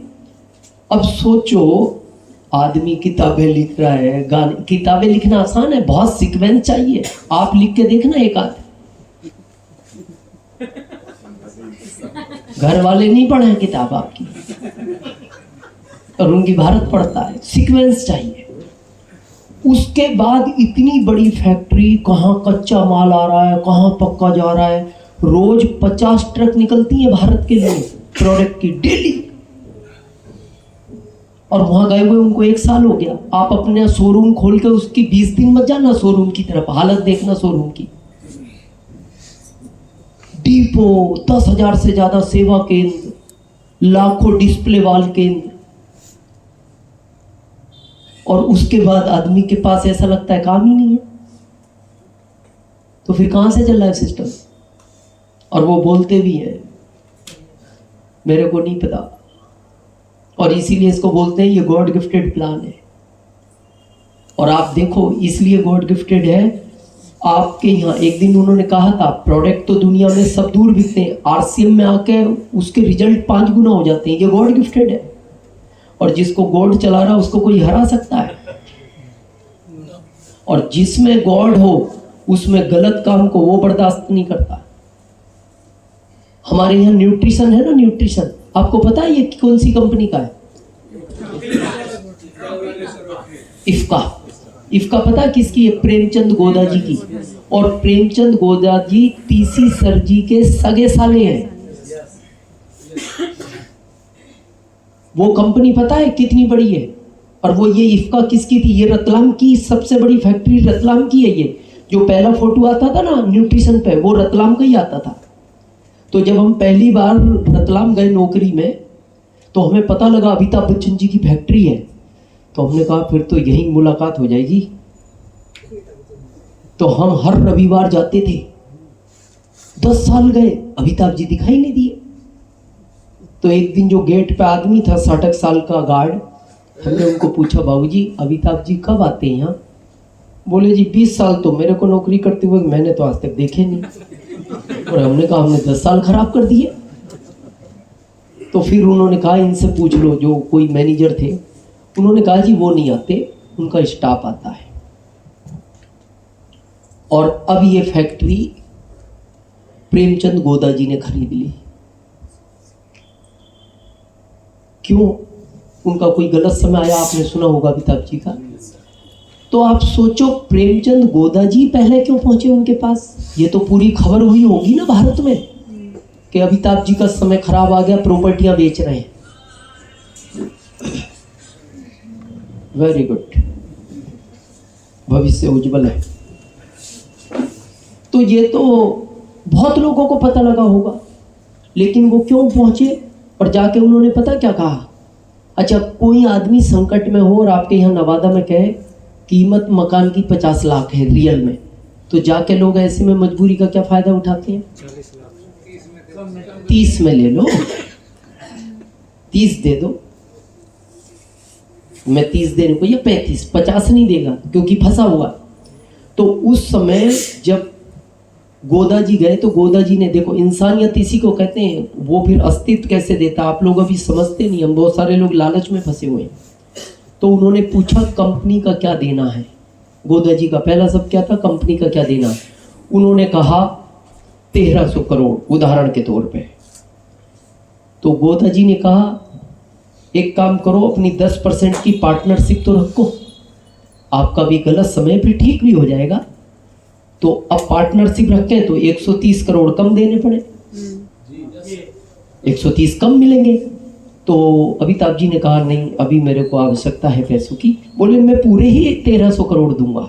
Speaker 1: अब सोचो आदमी किताबें लिख रहा है, गाने, किताबें लिखना आसान है, बहुत सीक्वेंस चाहिए, आप लिख के देखना एक आध। घर वाले नहीं पढ़े हैं किताब आपकी, और उनकी भारत पढ़ता है, सीक्वेंस चाहिए। उसके बाद इतनी बड़ी फैक्ट्री, कहाँ कच्चा माल आ रहा है, कहाँ पक्का जा रहा है, रोज 50 ट्रक निकलती हैं भारत के लिए प्रोडक्ट की डेली, और वहां गए हुए उनको 1 साल हो गया। आप अपने शोरूम खोल के उसकी 20 दिन मत जाना शोरूम की तरफ, हालत देखना शोरूम की। डिपो, 10,000 से ज्यादा सेवा केंद्र, लाखों डिस्प्ले वाल केंद्र, और उसके बाद आदमी के पास ऐसा लगता है काम ही नहीं है, तो फिर कहां से चल रहा है सिस्टम? और वो बोलते भी है मेरे को नहीं पता, और इसीलिए इसको बोलते हैं ये गॉड गिफ्टेड प्लान है। और आप देखो इसलिए गॉड गिफ्टेड है, आपके यहाँ एक दिन उन्होंने कहा था प्रोडक्ट तो दुनिया में सब दूर बिकते हैं, आरसीएम में आके उसके रिजल्ट 5 गुना हो जाते हैं, ये गॉड गिफ्टेड है। और जिसको गॉड चला रहा उसको कोई हरा सकता है? और जिसमें गॉड हो उसमें गलत काम को वो बर्दाश्त नहीं करता। हमारे यहाँ न्यूट्रिशन है ना, न्यूट्रिशन, आपको पता है ये कौन सी कंपनी का है? इफ्का। इफ्का पता है किसकी है? प्रेमचंद गोदा जी की। और प्रेमचंद गोदा जी पीसी सर जी के सगे साले हैं। वो कंपनी पता है कितनी बड़ी है? और वो ये इफ्का किसकी थी? ये रतलाम की सबसे बड़ी फैक्ट्री रतलाम की है। ये जो पहला फोटो आता था ना न्यूट्रिशन पे, वो रतलाम का ही आता था। तो जब हम पहली बार रतलाम गए नौकरी में, तो हमें पता लगा अमिताभ बच्चन जी की फैक्ट्री है। तो हमने कहा फिर तो यही मुलाकात हो जाएगी। तो हम हर रविवार जाते थे, 10 साल गए, अमिताभ जी दिखाई नहीं दिए। तो एक दिन जो गेट पे आदमी था 60 साल का गार्ड, हमने उनको पूछा बाबूजी अमिताभ जी कब आते हैं यहाँ? बोले जी 20 साल तो मेरे को नौकरी करते हुए मैंने तो आज तक देखे नहीं। और हमने कहा हमने 10 साल खराब कर दिए। तो फिर उन्होंने कहा इनसे पूछ लो, जो कोई मैनेजर थे, उन्होंने कहा जी वो नहीं आते, उनका स्टाफ आता है। और अब ये फैक्ट्री प्रेमचंद गोदा जी ने खरीद ली। क्यों? उनका कोई गलत समय आया, आपने सुना होगा अमिताभ जी का। तो आप सोचो प्रेमचंद गोदा जी पहले क्यों पहुंचे उनके पास? ये तो पूरी खबर हुई होगी ना भारत में कि अमिताभ जी का समय खराब आ गया, प्रॉपर्टियां बेच रहे हैं। वेरी गुड, भविष्य उज्जवल है। तो ये तो बहुत लोगों को पता लगा होगा, लेकिन वो क्यों पहुंचे? और जाके उन्होंने पता क्या कहा? अच्छा, कोई आदमी संकट में हो और आपके यहाँ नवादा में कहे कीमत मकान की 50 लाख है रियल में, तो जाके लोग ऐसे में मजबूरी का क्या फायदा उठाते हैं? 30 में ले लो, 30 दे दो। मैं 30 देने को, या 35, 50 नहीं देगा क्योंकि फंसा हुआ। तो उस समय जब गोदा जी गए, तो गोदा जी ने, देखो इंसानियत इसी को कहते हैं, वो फिर अस्तित्व कैसे देता आप लोग अभी समझते नहीं। हम बहुत सारे लोग लालच में फंसे हुए हैं। तो उन्होंने पूछा कंपनी का क्या देना है। गोदा जी का पहला शब्द क्या था? कंपनी का क्या देना है। उन्होंने कहा 1300 करोड़ उदाहरण के तौर पे। तो गोदा जी ने कहा एक काम करो, अपनी 10% की पार्टनरशिप तो रखो, आपका भी गलत समय भी ठीक भी हो जाएगा। तो अब पार्टनरशिप रखें तो 130 करोड़ कम देने पड़े, 130 कम मिलेंगे। तो अमिताभ जी ने कहा नहीं, अभी मेरे को आवश्यकता है पैसों की। बोले मैं पूरे ही 1300 करोड़ दूंगा,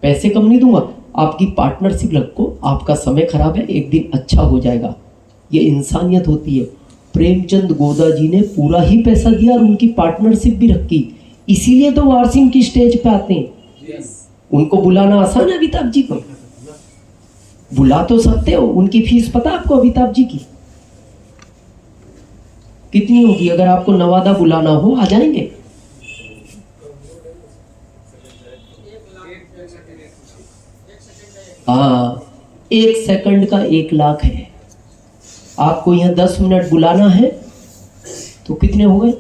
Speaker 1: पैसे कम नहीं दूंगा, आपकी पार्टनरशिप रखो, आपका समय खराब है, एक दिन अच्छा हो जाएगा। ये इंसानियत होती है। प्रेमचंद गोदा जी ने पूरा ही पैसा दिया और उनकी पार्टनरशिप भी रखी, इसीलिए तो वारसिंह की स्टेज पे आते हैं। उनको बुलाना आसान है अमिताभ जी को, बुला तो सकते हो। उनकी फीस पता आपको अमिताभ जी की कितनी होगी? अगर आपको नवादा बुलाना हो आ जाएंगे? हाँ, 1 सेकंड का 1 लाख है। आपको यहाँ 10 मिनट बुलाना है तो कितने हो गए?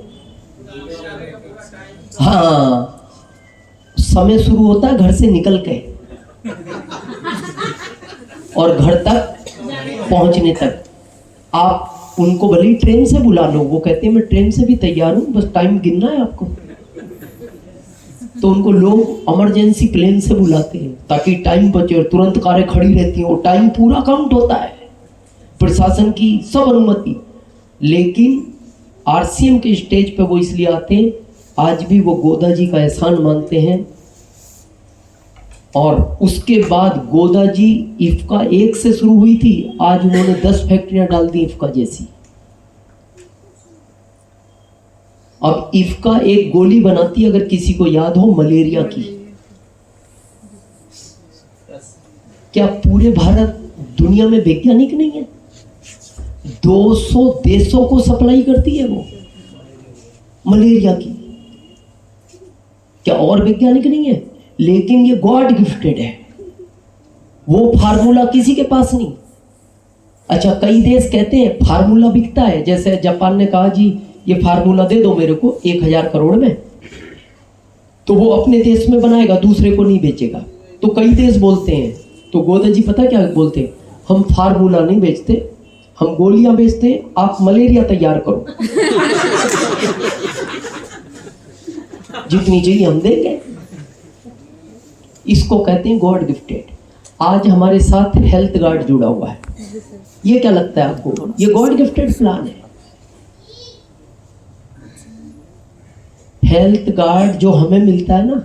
Speaker 1: हाँ, समय शुरू होता है घर से निकल के और घर तक पहुंचने तक। आप उनको भले ही ट्रेन से बुला लो, वो कहते हैं मैं ट्रेन से भी तैयार हूं, बस टाइम गिनना है आपको। तो उनको लोग इमरजेंसी प्लेन से बुलाते हैं ताकि टाइम बचे और तुरंत कारें खड़ी रहती हैं और टाइम पूरा काउंट होता है, प्रशासन की सब अनुमति। लेकिन आरसीएम के स्टेज पे वो इसलिए आते हैं, आज भी वो गोदा जी का एहसान मानते हैं। और उसके बाद गोदा जी इफ्का 1 से शुरू हुई थी, आज उन्होंने 10 फैक्ट्रियां डाल दी इफ्का जैसी। अब इफ्का एक गोली बनाती है, अगर किसी को याद हो, मलेरिया की। क्या पूरे भारत दुनिया में वैज्ञानिक नहीं है? 200 देशों को सप्लाई करती है वो मलेरिया की। क्या और वैज्ञानिक नहीं है? लेकिन ये गॉड गिफ्टेड है, वो फार्मूला किसी के पास नहीं। अच्छा, कई देश कहते हैं फार्मूला बिकता है, जैसे जापान ने कहा जी ये फार्मूला दे दो मेरे को 1000 करोड़ में, तो वो अपने देश में बनाएगा, दूसरे को नहीं बेचेगा। तो कई देश बोलते हैं, तो गोदा जी पता क्या बोलते हैं? हम फार्मूला नहीं बेचते, हम गोलियां बेचते हैं, आप मलेरिया तैयार करो जितनी चाहिए हम देंगे। इसको कहते हैं गॉड गिफ्टेड। आज हमारे साथ हेल्थ गार्ड जुड़ा हुआ है, ये क्या लगता है आपको? ये गॉड गिफ्टेड प्लान है। हेल्थ गार्ड जो हमें मिलता है ना,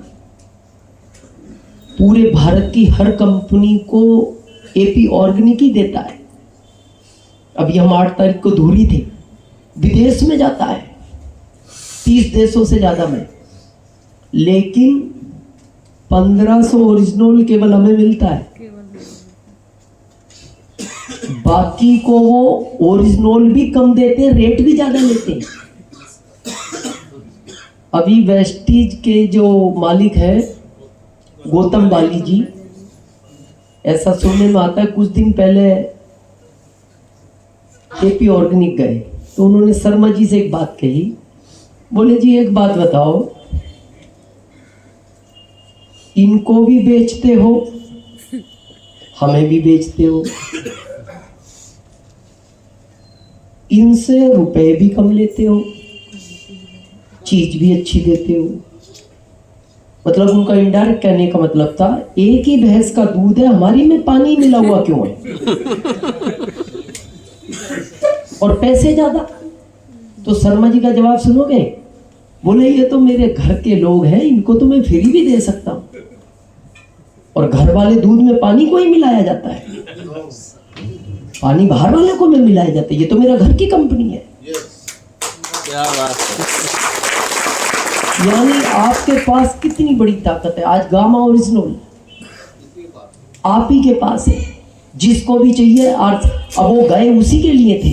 Speaker 1: पूरे भारत की हर कंपनी को एपी ऑर्गेनिक ही देता है। अभी हम 8 तारीख को धूरी थे, विदेश में जाता है 30 देशों से ज्यादा में, लेकिन 1500 ओरिजिनल केवल हमें मिलता है, बाकी को वो ओरिजिनल भी कम देते हैं, रेट भी ज्यादा लेते हैं। अभी वेस्टीज के जो मालिक है गौतम बाली जी, ऐसा सुनने में आता है कुछ दिन पहले एपी ऑर्गेनिक गए तो उन्होंने शर्मा जी से एक बात कही, बोले जी एक बात बताओ, इनको भी बेचते हो हमें भी बेचते हो, इनसे रुपए भी कम लेते हो, चीज भी अच्छी देते हो। मतलब उनका इनडायरेक्ट कहने का मतलब था एक ही भैंस का दूध है, हमारी में पानी मिला हुआ क्यों है और पैसे ज्यादा। तो शर्मा जी का जवाब सुनोगे? बोले ये तो मेरे घर के लोग हैं, इनको तो मैं फ्री भी दे सकता हूं, और घर वाले दूध में पानी को ही मिलाया जाता है, पानी बाहर वाले को में मिलाया जाता है, ये तो मेरा घर की कंपनी है।
Speaker 3: क्या बात है।
Speaker 1: यानी आपके पास कितनी बड़ी ताकत है। आज गामा ओरिजिनल आप ही के पास है, जिसको भी चाहिए। और अब वो गए उसी के लिए थे,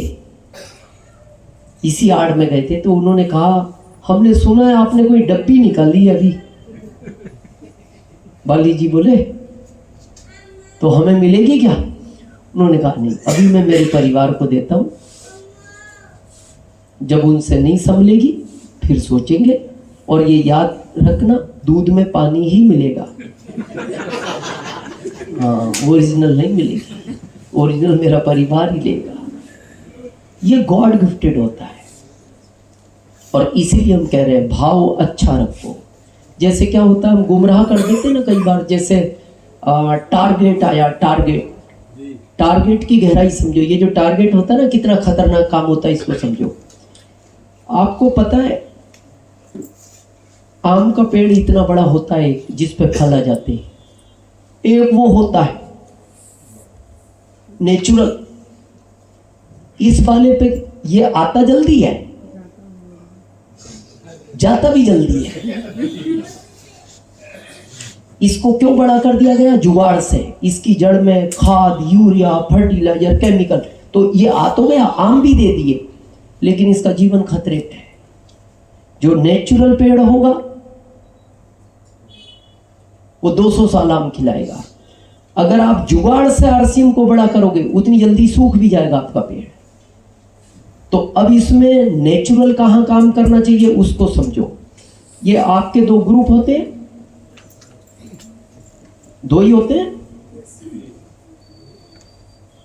Speaker 1: इसी आड़ में गए थे, तो उन्होंने कहा हमने सुना है आपने कोई डब्बी निकाली अभी। बाली जी बोले तो हमें मिलेगी क्या? उन्होंने कहा नहीं, अभी मैं मेरे परिवार को देता हूं, जब उनसे नहीं संभलेगी फिर सोचेंगे। और ये याद रखना, दूध में पानी ही मिलेगा, हाँ ओरिजिनल नहीं मिलेगी, ओरिजिनल मेरा परिवार ही लेगा। ये गॉड गिफ्टेड होता है। और इसीलिए हम कह रहे हैं भाव अच्छा रखो। जैसे क्या होता है, हम गुमराह कर देते हैं ना कई बार, जैसे टारगेट आया, टारगेट की गहराई समझो। ये जो टारगेट होता है ना, कितना खतरनाक काम होता है, इसको समझो। आपको पता है आम का पेड़ इतना बड़ा होता है जिस पे फल आ जाते हैं, एक वो होता है नेचुरल, इस वाले पे ये आता जल्दी है, जाता भी जल्दी है। इसको क्यों बड़ा कर दिया गया? जुगाड़ से। इसकी जड़ में खाद, यूरिया, फर्टिलाइजर, केमिकल, तो ये आ तो गया, आम भी दे दिए, लेकिन इसका जीवन खतरे पे है। जो नेचुरल पेड़ होगा वो 200 साल आम खिलाएगा। अगर आप जुगाड़ से आरसीएम को बड़ा करोगे उतनी जल्दी सूख भी जाएगा आपका पेड़। तो अब इसमें नेचुरल कहां काम करना चाहिए उसको समझो। ये आपके दो ग्रुप होते हैं, दो ही होते हैं।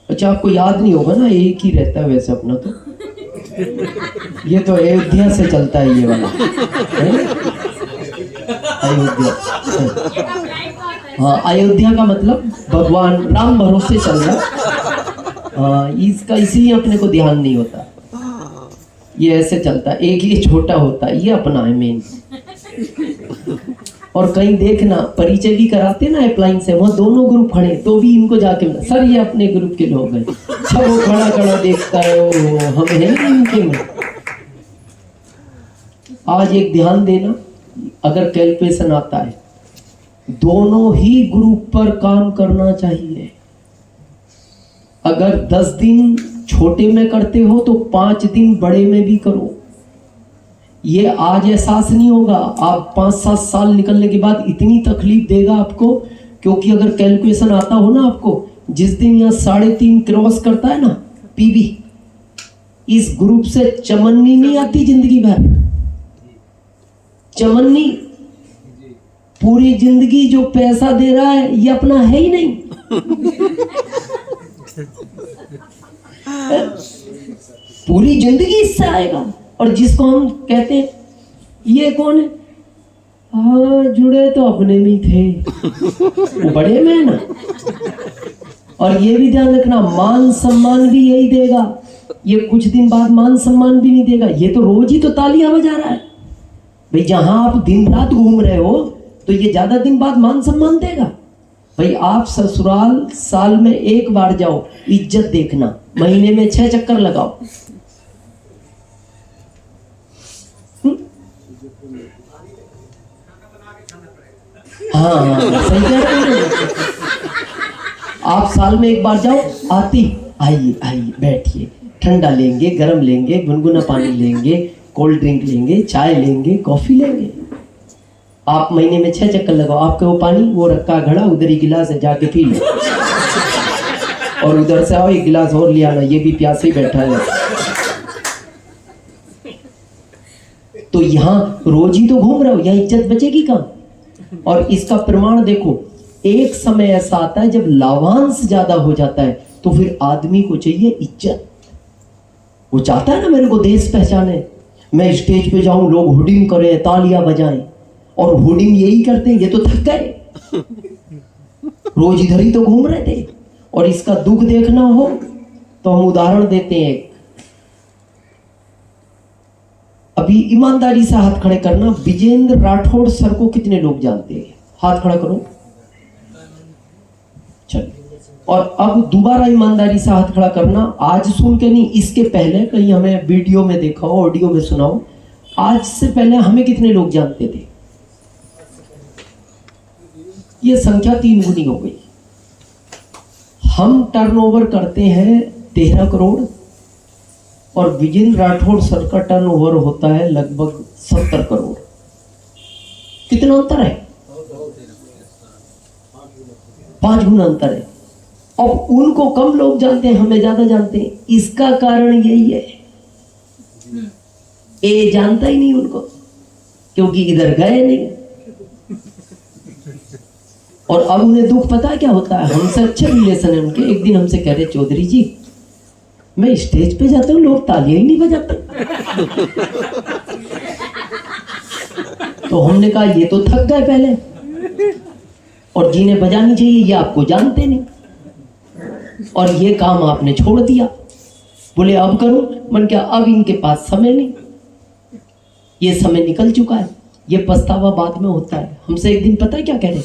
Speaker 1: अच्छा, आपको याद नहीं होगा ना, एक ही रहता है वैसे अपना तो। ये तो अयोध्या से चलता है ये वाला, अयोध्या। हाँ, अयोध्या का मतलब भगवान राम भरोसे चल रहा। इसका इसलिए अपने को ध्यान नहीं होता, ये ऐसे चलता है। एक ये छोटा होता है, ये अपना है मेन। और कहीं देखना परिचय भी कराते ना अप्लाइन से, वहां दोनों ग्रुप खड़े, तो भी इनको जाके मिला, सर ये अपने ग्रुप के लोग हैं। सब वो खड़ा खड़ा देखता है, ओ हम हैं इनके में। आज एक ध्यान देना, अगर कैलकुलेशन आता है, दोनों ही ग्रुप पर काम करना चाहिए। अगर 10 दिन छोटे में करते हो तो 5 दिन बड़े में भी करो। ये आज एहसास नहीं होगा, आप 5-7 साल निकलने के बाद इतनी तकलीफ देगा आपको। क्योंकि अगर कैलकुलेशन आता हो ना आपको, जिस दिन यहाँ 3.5 क्रॉस करता है ना पीबी, इस ग्रुप से चमन्नी नहीं आती जिंदगी भर। चमन्नी पूरी जिंदगी जो पैसा दे रहा है ये अपना है ही नहीं। पूरी जिंदगी इससे आएगा। और जिसको हम कहते हैं ये कौन है, हाँ जुड़े तो अपने में थे, वो बड़े में है ना। और ये भी ध्यान रखना, मान सम्मान भी यही देगा। ये कुछ दिन बाद मान सम्मान भी नहीं देगा। ये तो रोज ही तो तालियां बजा रहा है भाई। जहां आप दिन रात घूम रहे हो तो ये ज्यादा दिन बाद मान सम्मान देगा भाई। आप ससुराल साल में 1 बार जाओ, इज्जत देखना, महीने में 6 चक्कर लगाओ। हाँ, सही कह रहे हैं। आप साल में 1 बार जाओ, आइए आइए बैठिए, ठंडा लेंगे, गरम लेंगे, गुनगुना पानी लेंगे, कोल्ड ड्रिंक लेंगे, चाय लेंगे, कॉफी लेंगे। आप महीने में 6 चक्कर लगाओ। आपका वो पानी वो रखा घड़ा, उधर ही गिलास है, जाके पी लो। और उधर से आओ, 1 गिलास और ले आना, ये भी प्यासे ही बैठा है। तो यहाँ रोज ही तो घूम रहे हो, यहाँ इज्जत बचेगी कहाँ? और इसका प्रमाण देखो, एक समय ऐसा आता है जब लाभांश ज्यादा हो जाता है तो फिर आदमी को चाहिए इज्जत। वो चाहता है ना मेरे को देश पहचाने, मैं स्टेज पे जाऊं, लोग हुडिंग करें, तालियां बजाएं। और हुडिंग यही करते हैं, ये तो थक गए, रोज इधर ही तो घूम रहे थे। और इसका दुख देखना हो तो हम उदाहरण देते हैं। अभी ईमानदारी से हाथ खड़े करना, विजेंद्र राठौड़ सर को कितने लोग जानते हैं? हाथ खड़ा करो। चलिए, और अब दोबारा ईमानदारी से हाथ खड़ा करना। आज सुन के नहीं, इसके पहले कहीं हमें वीडियो में देखा हो, ऑडियो में सुना हो, आज से पहले हमें कितने लोग जानते थे? ये संख्या 3 गुनी हो गई। हम टर्नओवर करते हैं 13 करोड़ और विजेंद्र राठौड़ सर का टर्नओवर होता है लगभग 70 करोड़। कितना अंतर है? 5 गुना अंतर है। अब उनको कम लोग जानते हैं, हमें ज्यादा जानते हैं। इसका कारण यही है, ए जानता ही नहीं उनको, क्योंकि इधर गए नहीं। और अब उन्हें दुख पता है क्या होता है? हमसे अच्छे रिलेशन है उनके। एक दिन हमसे कह रहे, चौधरी जी मैं स्टेज पे जाता हूँ, लोग तालियां ही नहीं बजाते। तो हमने कहा ये तो थक गए पहले, और जिन्हें बजानी चाहिए ये आपको जानते नहीं, और ये काम आपने छोड़ दिया। बोले अब करो। मन क्या, अब इनके पास समय नहीं, ये समय निकल चुका है। ये पछतावा बाद में होता है। हमसे एक दिन पता है क्या कह रहे,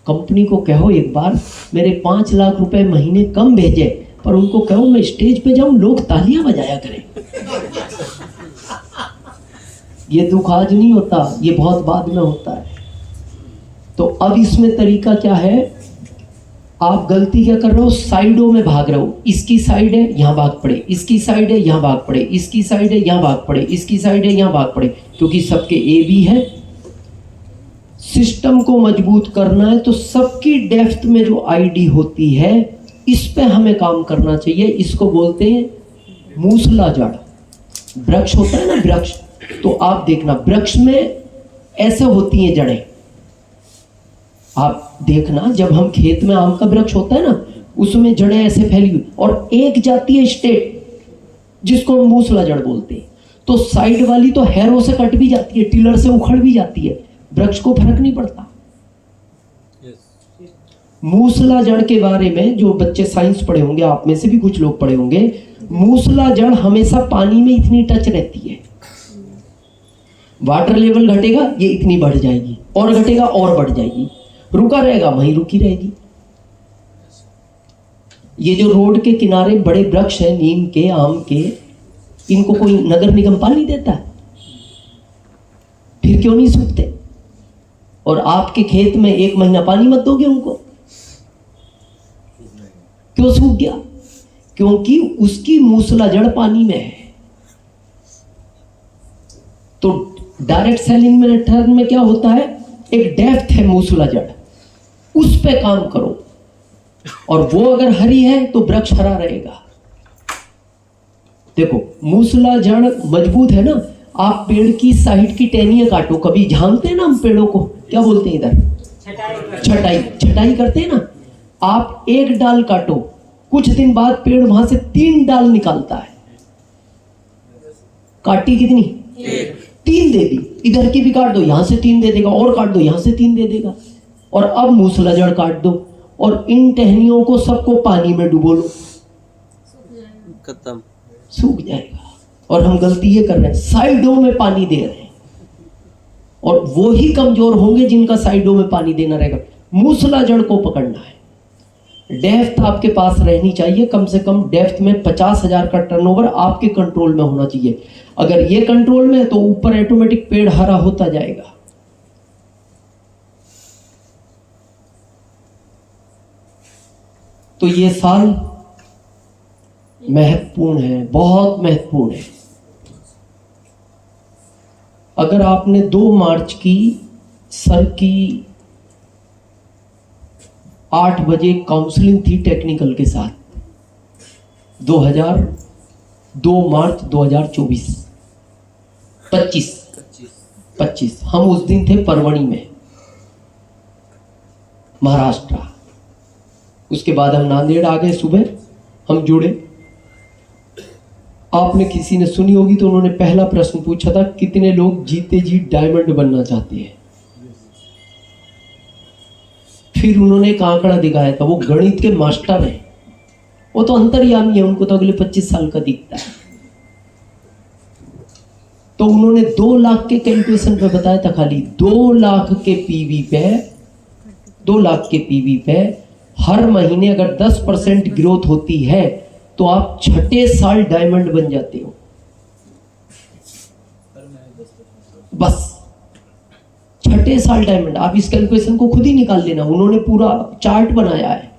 Speaker 1: कंपनी को कहो एक बार मेरे 5 लाख रुपए महीने कम भेजे, पर उनको कहो मैं स्टेज पे जाऊं, लोग तालियां बजाया करें। ये दुख आज नहीं होता, ये बहुत बाद में होता है। तो अब इसमें तरीका क्या है, आप गलती क्या कर रहे हो, साइडों में भाग रहे हो। इसकी साइड है यहां भाग पड़े, इसकी साइड है यहां भाग पड़े, इसकी साइड है यहां भाग पड़े, इसकी साइड है यहां भाग पड़े, क्योंकि सबके ए बी है। सिस्टम को मजबूत करना है तो सबकी डेप्थ में जो आईडी होती है इस पे हमें काम करना चाहिए। इसको बोलते हैं मूसला जड़। वृक्ष होता है ना वृक्ष, तो आप देखना वृक्ष में ऐसे होती हैं जड़ें। आप देखना जब हम खेत में आम का वृक्ष होता है ना, उसमें जड़ें ऐसे फैली हुई, और एक जाती है स्टेट जिसको हम मूसला जड़ बोलते हैं। तो साइड वाली तो हैरों से कट भी जाती है, टिलर से उखड़ भी जाती है, वृक्ष को फर्क नहीं पड़ता। मूसला जड़ के बारे में जो बच्चे साइंस पढ़े होंगे, आप में से भी कुछ लोग पढ़े होंगे, मूसला जड़ हमेशा पानी में इतनी टच रहती है। वाटर लेवल घटेगा ये इतनी बढ़ जाएगी, और घटेगा और बढ़ जाएगी, रुका रहेगा वहीं रुकी रहेगी। ये जो रोड के किनारे बड़े वृक्ष हैं, नीम के, आम के, इनको कोई नगर निगम पानी देता है? फिर क्यों नहीं सूखते? और आपके खेत में 1 महीना पानी मत दोगे उनको, क्यों सूख गया? क्योंकि उसकी मूसला जड़ पानी में है। तो डायरेक्ट सेलिंग मेथड में क्या होता है, एक डेप्थ है मूसला जड़, उस पे काम करो, और वो अगर हरी है तो वृक्ष हरा रहेगा। देखो मूसला जड़ मजबूत है ना, आप पेड़ की साइड की टहनियां काटो, कभी झांकते हैं ना हम पेड़ों को, क्या बोलते हैं इधर, छटाई करते हैं ना। आप एक डाल काटो, कुछ दिन बाद पेड़ वहां से 3 डाल निकालता है। काटी कितनी? 3 दे दी। इधर की भी काट दो, यहां से 3 दे देगा, और काट दो यहां से 3 दे देगा। और अब मूसला जड़ काट दो, और इन टहनियों को सबको पानी में डुबो लो,
Speaker 3: खत्म,
Speaker 1: सूख जाएगा। और हम गलती ये कर रहे हैं, साइडों में पानी दे रहे हैं, और वो ही कमजोर होंगे जिनका साइडों में पानी देना रहेगा। मूसला जड़ को पकड़ना है। डेप्थ आपके पास रहनी चाहिए, कम से कम डेप्थ में 50,000 का टर्नओवर आपके कंट्रोल में होना चाहिए। अगर ये कंट्रोल में है तो ऊपर ऑटोमेटिक पेड़ हरा होता जाएगा। तो ये साल महत्वपूर्ण है, बहुत महत्वपूर्ण है। अगर आपने 2 मार्च की सर की 8 बजे काउंसलिंग थी टेक्निकल के साथ, 2 मार्च 2024 25 हम उस दिन थे परवणी में, महाराष्ट्र। उसके बाद हम नांदेड़ आ गए, सुबह हम जुड़े। आपने किसी ने सुनी होगी तो उन्होंने पहला प्रश्न पूछा था, कितने लोग जीते जी डायमंड बनना चाहते हैं? फिर उन्होंने एक आंकड़ा दिखाया था, वो गणित के मास्टर हैं, वो तो अंतर्यामी है, उनको तो अगले 25 साल का दिखता है। तो उन्होंने 2 लाख के कैलकुलेशन पे बताया था, खाली 2 लाख के पीवी पे, 2 लाख के पीवी पे हर महीने अगर 10% ग्रोथ होती है तो आप 6ठे साल डायमंड बन जाते हो। बस 6ठे साल डायमंड। आप इस कैलकुलेशन को खुद ही निकाल लेना, उन्होंने पूरा चार्ट बनाया है।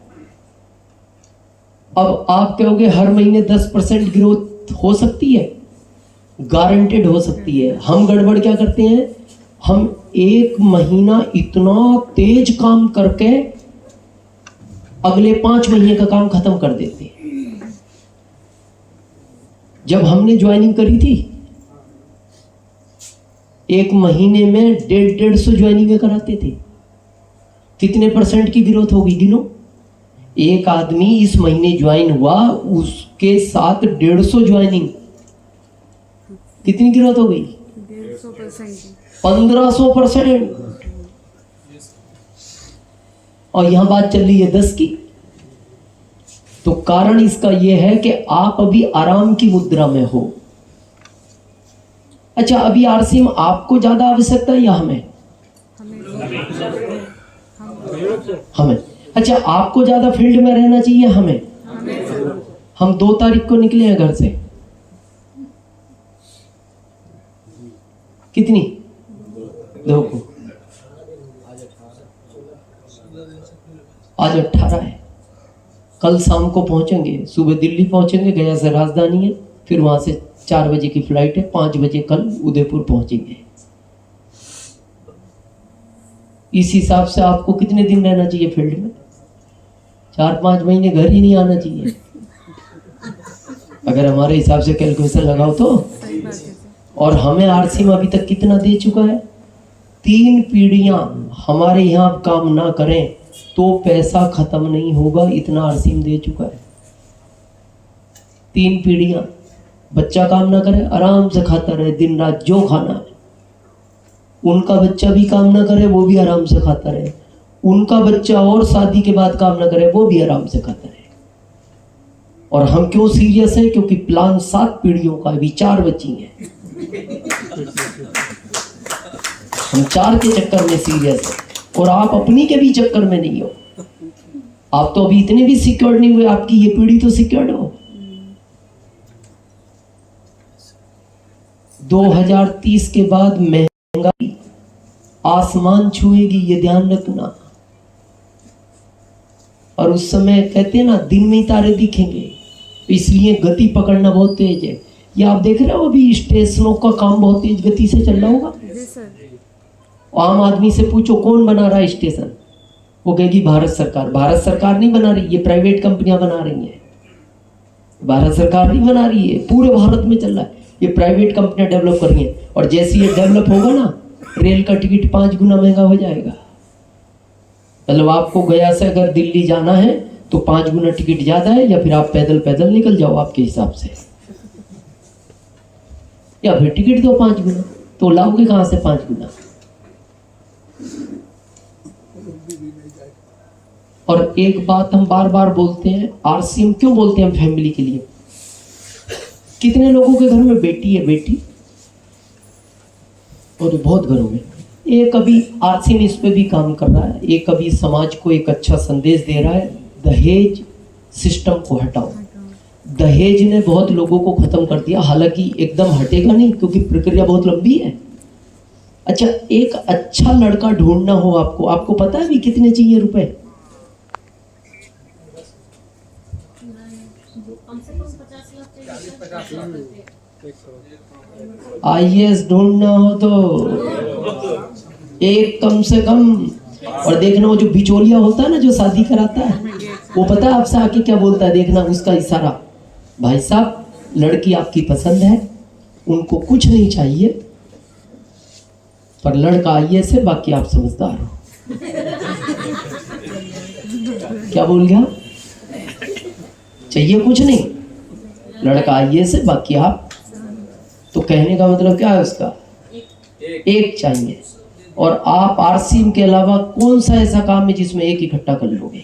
Speaker 1: अब आप कहोगे हर महीने 10% ग्रोथ हो सकती है? गारंटेड हो सकती है। हम गड़बड़ क्या करते हैं, हम 1 महीना इतना तेज काम करके अगले 5 महीने का काम खत्म कर देते हैं। जब हमने ज्वाइनिंग करी थी, 1 महीने में 150 ज्वाइनिंग कराते थे। कितने % की ग्रोथ होगी गिनो? एक आदमी इस महीने ज्वाइन हुआ, उसके साथ 150 ज्वाइनिंग, कितनी ग्रोथ हो गई? 1500%। और यहां बात चल रही है 10 की। तो कारण इसका यह है कि आप अभी आराम की मुद्रा में हो। अच्छा, अभी आरसीएम आपको ज्यादा आवश्यकता है या हमें? हमें। अच्छा, आपको ज्यादा फील्ड में रहना चाहिए, हमें? हम 2 तारीख को निकले हैं घर से। कितनी? 2 को। आज 18 है। कल शाम को पहुंचेंगे, सुबह दिल्ली पहुंचेंगे, गया से राजधानी है, फिर वहां से 4 बजे की फ्लाइट है, 5 बजे कल उदयपुर पहुंचेंगे। इस हिसाब से आपको कितने दिन रहना चाहिए फील्ड में? 4-5 महीने घर ही नहीं आना चाहिए अगर हमारे हिसाब से कैलकुलेशन लगाओ तो।
Speaker 2: सही बात है सर।
Speaker 1: और हमें आरसीएम अभी तक कितना दे चुका है? 3 पीढ़ियां हमारे यहाँ काम ना करें तो पैसा खत्म नहीं होगा, इतना आरसीएम दे चुका है। 3 पीढ़ियां, बच्चा काम ना करे, आराम से खाता रहे दिन रात जो खाना है, उनका बच्चा भी काम ना करे, वो भी आराम से खाता रहे, उनका बच्चा और शादी के बाद काम ना करे, वो भी आराम से खाता रहे। और हम क्यों सीरियस हैं? क्योंकि प्लान 7 पीढ़ियों का, अभी 4 बची हैं। हम 4 के चक्कर में सीरियस हैं और आप अपनी के भी चक्कर में नहीं हो। आप तो अभी इतने भी सिक्योर नहीं हुए, आपकी ये पीढ़ी तो सिक्योर्ड हो। 2030 के बाद महंगाई आसमान छुएगी, ये ध्यान रखना। और उस समय कहते हैं ना, दिन में ही तारे दिखेंगे, इसलिए गति पकड़ना बहुत तेज है। ये आप देख रहे हो अभी स्टेशनों का काम बहुत तेज गति से चल रहा होगा।
Speaker 2: जी सर।
Speaker 1: आम आदमी से पूछो कौन बना रहा है स्टेशन, वो कहेगी भारत सरकार। भारत सरकार नहीं बना रही, ये प्राइवेट कंपनियां बना रही हैं। भारत सरकार नहीं बना रही है, पूरे भारत में चल रहा है, ये प्राइवेट कंपनियां डेवलप कर रही हैं। और जैसे ये डेवलप होगा ना, रेल का टिकट 5 गुना महंगा हो जाएगा। मतलब आपको गया से अगर दिल्ली जाना है तो 5 गुना टिकट ज्यादा है, या फिर आप पैदल पैदल निकल जाओ आपके हिसाब से, या फिर टिकट दो 5 गुना, तो लाओगे कहां से 5 गुना? और एक बात हम बार बार बोलते हैं, आरसीएम क्यों बोलते हैं हम फैमिली के लिए? कितने लोगों के घर में बेटी है? बेटी और बहुत घरों में। एक अभी आरसीएम इस पे भी काम कर रहा है, एक अभी समाज को एक अच्छा संदेश दे रहा है, दहेज सिस्टम को हटाओ। दहेज ने बहुत लोगों को खत्म कर दिया, हालांकि एकदम हटेगा नहीं क्योंकि प्रक्रिया बहुत लंबी है। अच्छा, एक अच्छा लड़का ढूंढना हो आपको, आपको पता है भी कितने चाहिए रुपए? आईएएस ढूंढना हो तो एक कम से कम। और देखना वो जो बिचौलिया होता है ना, जो शादी कराता है, वो पता है आपसे आके क्या बोलता है? देखना उसका इशारा, भाई साहब लड़की आपकी पसंद है, उनको कुछ नहीं चाहिए, पर लड़का आईएएस है, बाकी आप समझदार हो। क्या बोल गया? चाहिए कुछ नहीं, लड़का आईएएस है, बाकी आप। तो कहने का मतलब क्या है उसका? एक चाहिए। और आप आरसीएम के अलावा कौन सा ऐसा काम है जिसमें एक इकट्ठा कर लोगे?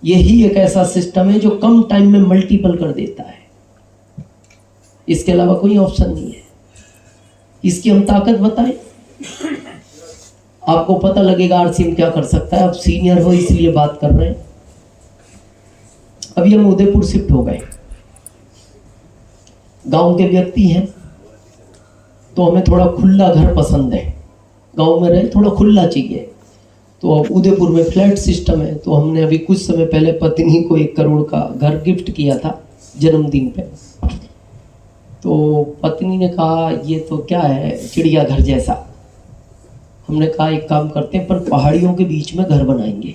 Speaker 1: यही एक ऐसा सिस्टम है जो कम टाइम में मल्टीपल कर देता है, इसके अलावा कोई ऑप्शन नहीं है। इसकी हम ताकत बताएं, आपको पता लगेगा आरसीएम क्या कर सकता है। आप सीनियर हो इसलिए बात कर रहे हैं। अभी हम उदयपुर शिफ्ट हो गए, गांव के व्यक्ति हैं तो हमें थोड़ा खुला घर पसंद है, गांव में रहे थोड़ा खुला चाहिए। तो अब उदयपुर में फ्लैट सिस्टम है, तो हमने अभी कुछ समय पहले पत्नी को 1 करोड़ का घर गिफ्ट किया था जन्मदिन पे। तो पत्नी ने कहा ये तो क्या है, चिड़ियाघर जैसा। हमने कहा एक काम करते हैं, पर पहाड़ियों के बीच में घर बनाएंगे।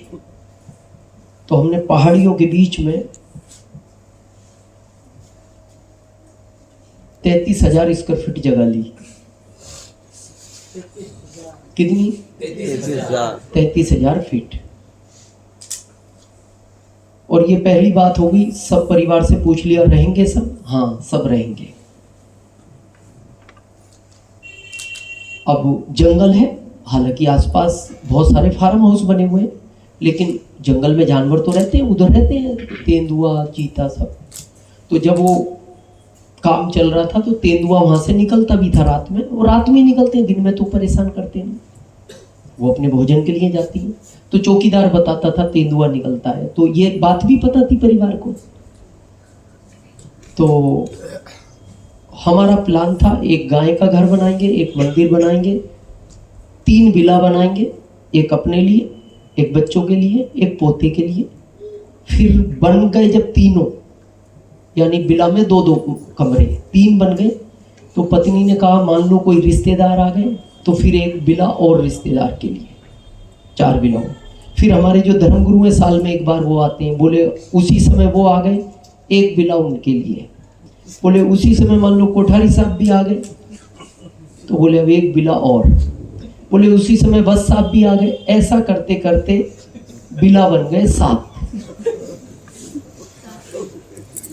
Speaker 1: तो हमने पहाड़ियों के बीच में 33,000 स्क्वायर फीट जगह ली। कितनी? 33,000 फीट। और ये पहली बात होगी, सब परिवार से पूछ लिया रहेंगे सब? हाँ, सब रहेंगे। अब जंगल है, हालांकि आसपास बहुत सारे फार्म हाउस बने हुए हैं, लेकिन जंगल में जानवर तो रहते हैं, उधर रहते हैं तेंदुआ, चीता सब। तो जब वो काम चल रहा था तो तेंदुआ वहां से निकलता भी था रात में, और रात में ही निकलते हैं, दिन में तो परेशान करते नहीं। वो अपने भोजन के लिए जाती है। तो चौकीदार बताता था तेंदुआ निकलता है, तो ये बात भी पता थी परिवार को। तो हमारा प्लान था, एक गाय का घर बनाएंगे, एक मंदिर बनाएंगे, 3 विला बनाएंगे, एक अपने लिए, एक बच्चों के लिए, एक पोते के लिए। फिर बन गए जब तीनों, यानी विला में 2-2 कमरे, 3 बन गए। तो पत्नी ने कहा मान लो कोई रिश्तेदार आ गए तो फिर एक विला और रिश्तेदार के लिए, 4 विला। फिर हमारे जो धर्मगुरु हैं साल में एक बार वो आते हैं, बोले उसी समय वो आ गए, एक विला उनके लिए। बोले उसी समय मान लो कोठारी साहब भी आ गए, तो बोले अब एक विला और। बोले उसी समय बस साहब भी आ गए। ऐसा करते करते विला बन गए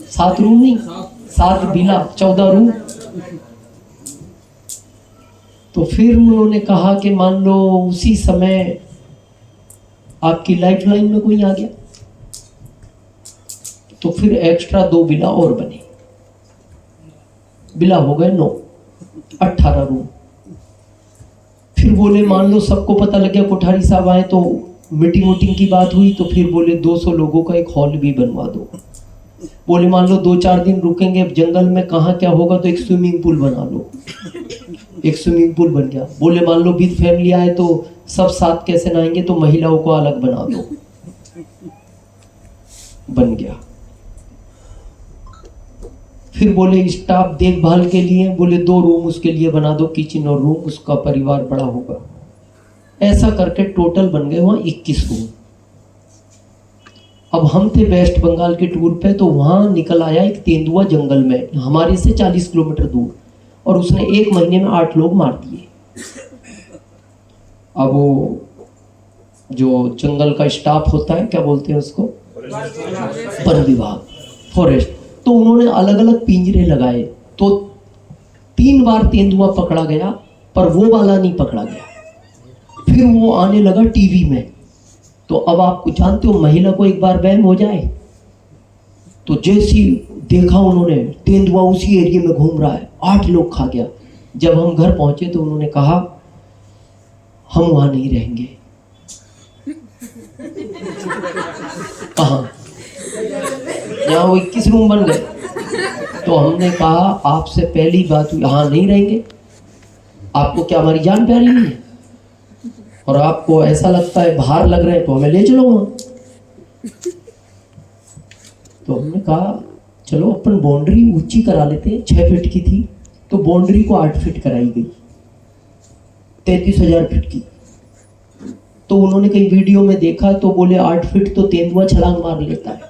Speaker 1: 7 रूम नहीं, 7 विला, 14 रूम। तो फिर उन्होंने कहा कि मान लो उसी समय आपकी लाइफ लाइन में कोई आ गया, तो फिर एक्स्ट्रा 2 विला और बने, विला हो गए 9, 18 रूम। फिर बोले मान लो सबको पता लग गया, कोठारी साहब आए तो मीटिंग की बात हुई, तो फिर बोले 200 लोगों का एक हॉल भी बनवा दो। बोले मान लो 2-4 दिन रुकेंगे जंगल में, कहाँ क्या होगा, तो एक स्विमिंग पूल बना लो। एक स्विमिंग पूल बन गया। बोले मान लो विद फैमिली आए तो सब साथ कैसे नहाएंगे, तो महिलाओं को अलग बना दो, बन गया। फिर बोले स्टाफ देखभाल के लिए, बोले 2 रूम उसके लिए बना दो, किचन और रूम, उसका परिवार बड़ा होगा। ऐसा करके टोटल बन गए वहां 21 रूम। अब हम थे वेस्ट बंगाल के टूर पे, तो वहां निकल आया एक तेंदुआ जंगल में, हमारे से 40 किलोमीटर दूर, और उसने 1 महीने में 8 लोग मार दिए। अब वो जो जंगल का स्टाफ होता है, क्या बोलते हैं उसको, वन विभाग, फॉरेस्ट, तो उन्होंने अलग अलग पिंजरे लगाए। तो 3 बार तेंदुआ पकड़ा गया, पर वो वाला नहीं पकड़ा गया। फिर वो आने लगा टीवी में। तो अब आप जानते हो महिला को एक बार वहम हो जाए, तो जैसी देखा उन्होंने तेंदुआ उसी एरिया में घूम रहा है, 8 लोग खा गया। जब हम घर पहुंचे तो उन्होंने कहा हम वहां नहीं रहेंगे। कहाँ? यहाँ वो 21 रूम बन गए। तो हमने कहा आपसे पहली बात हुई, हाँ नहीं रहेंगे। आपको क्या हमारी जान प्यारी नहीं है? और आपको ऐसा लगता है बाहर लग रहे हैं तो हमें ले चलो वहां। तो हमने कहा चलो अपन बाउंड्री ऊंची करा लेते हैं, 6 फीट की थी, तो बाउंड्री को 8 फीट कराई गई, 33,000 फीट की। तो उन्होंने कहीं वीडियो में देखा तो बोले 8 फीट तो तेंदुआ छलांग मार लेता है।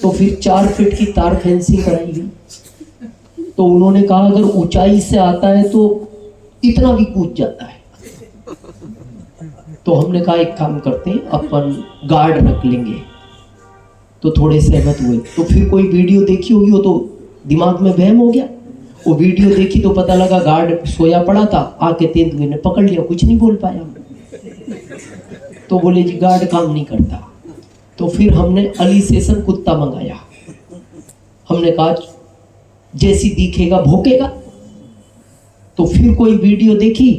Speaker 1: तो फिर 4 फीट की तार फेंसिंग कराई गई। तो उन्होंने कहा अगर ऊंचाई से आता है तो इतना भी कूद जाता है। तो हमने कहा एक काम करते हैं, अपन गार्ड रख लेंगे। तो थोड़े सहमत हुए। तो फिर कोई वीडियो देखी होगी, वो तो दिमाग में वहम हो गया। वो वीडियो देखी तो पता लगा गार्ड सोया पड़ा था, आके तेंदुए ने पकड़ लिया, कुछ नहीं बोल पाया। तो बोले जी गार्ड काम नहीं करता। तो फिर हमने अलीसेशन कुत्ता मंगाया। हमने कहा जैसी दिखेगा भौंकेगा। तो फिर कोई वीडियो देखी,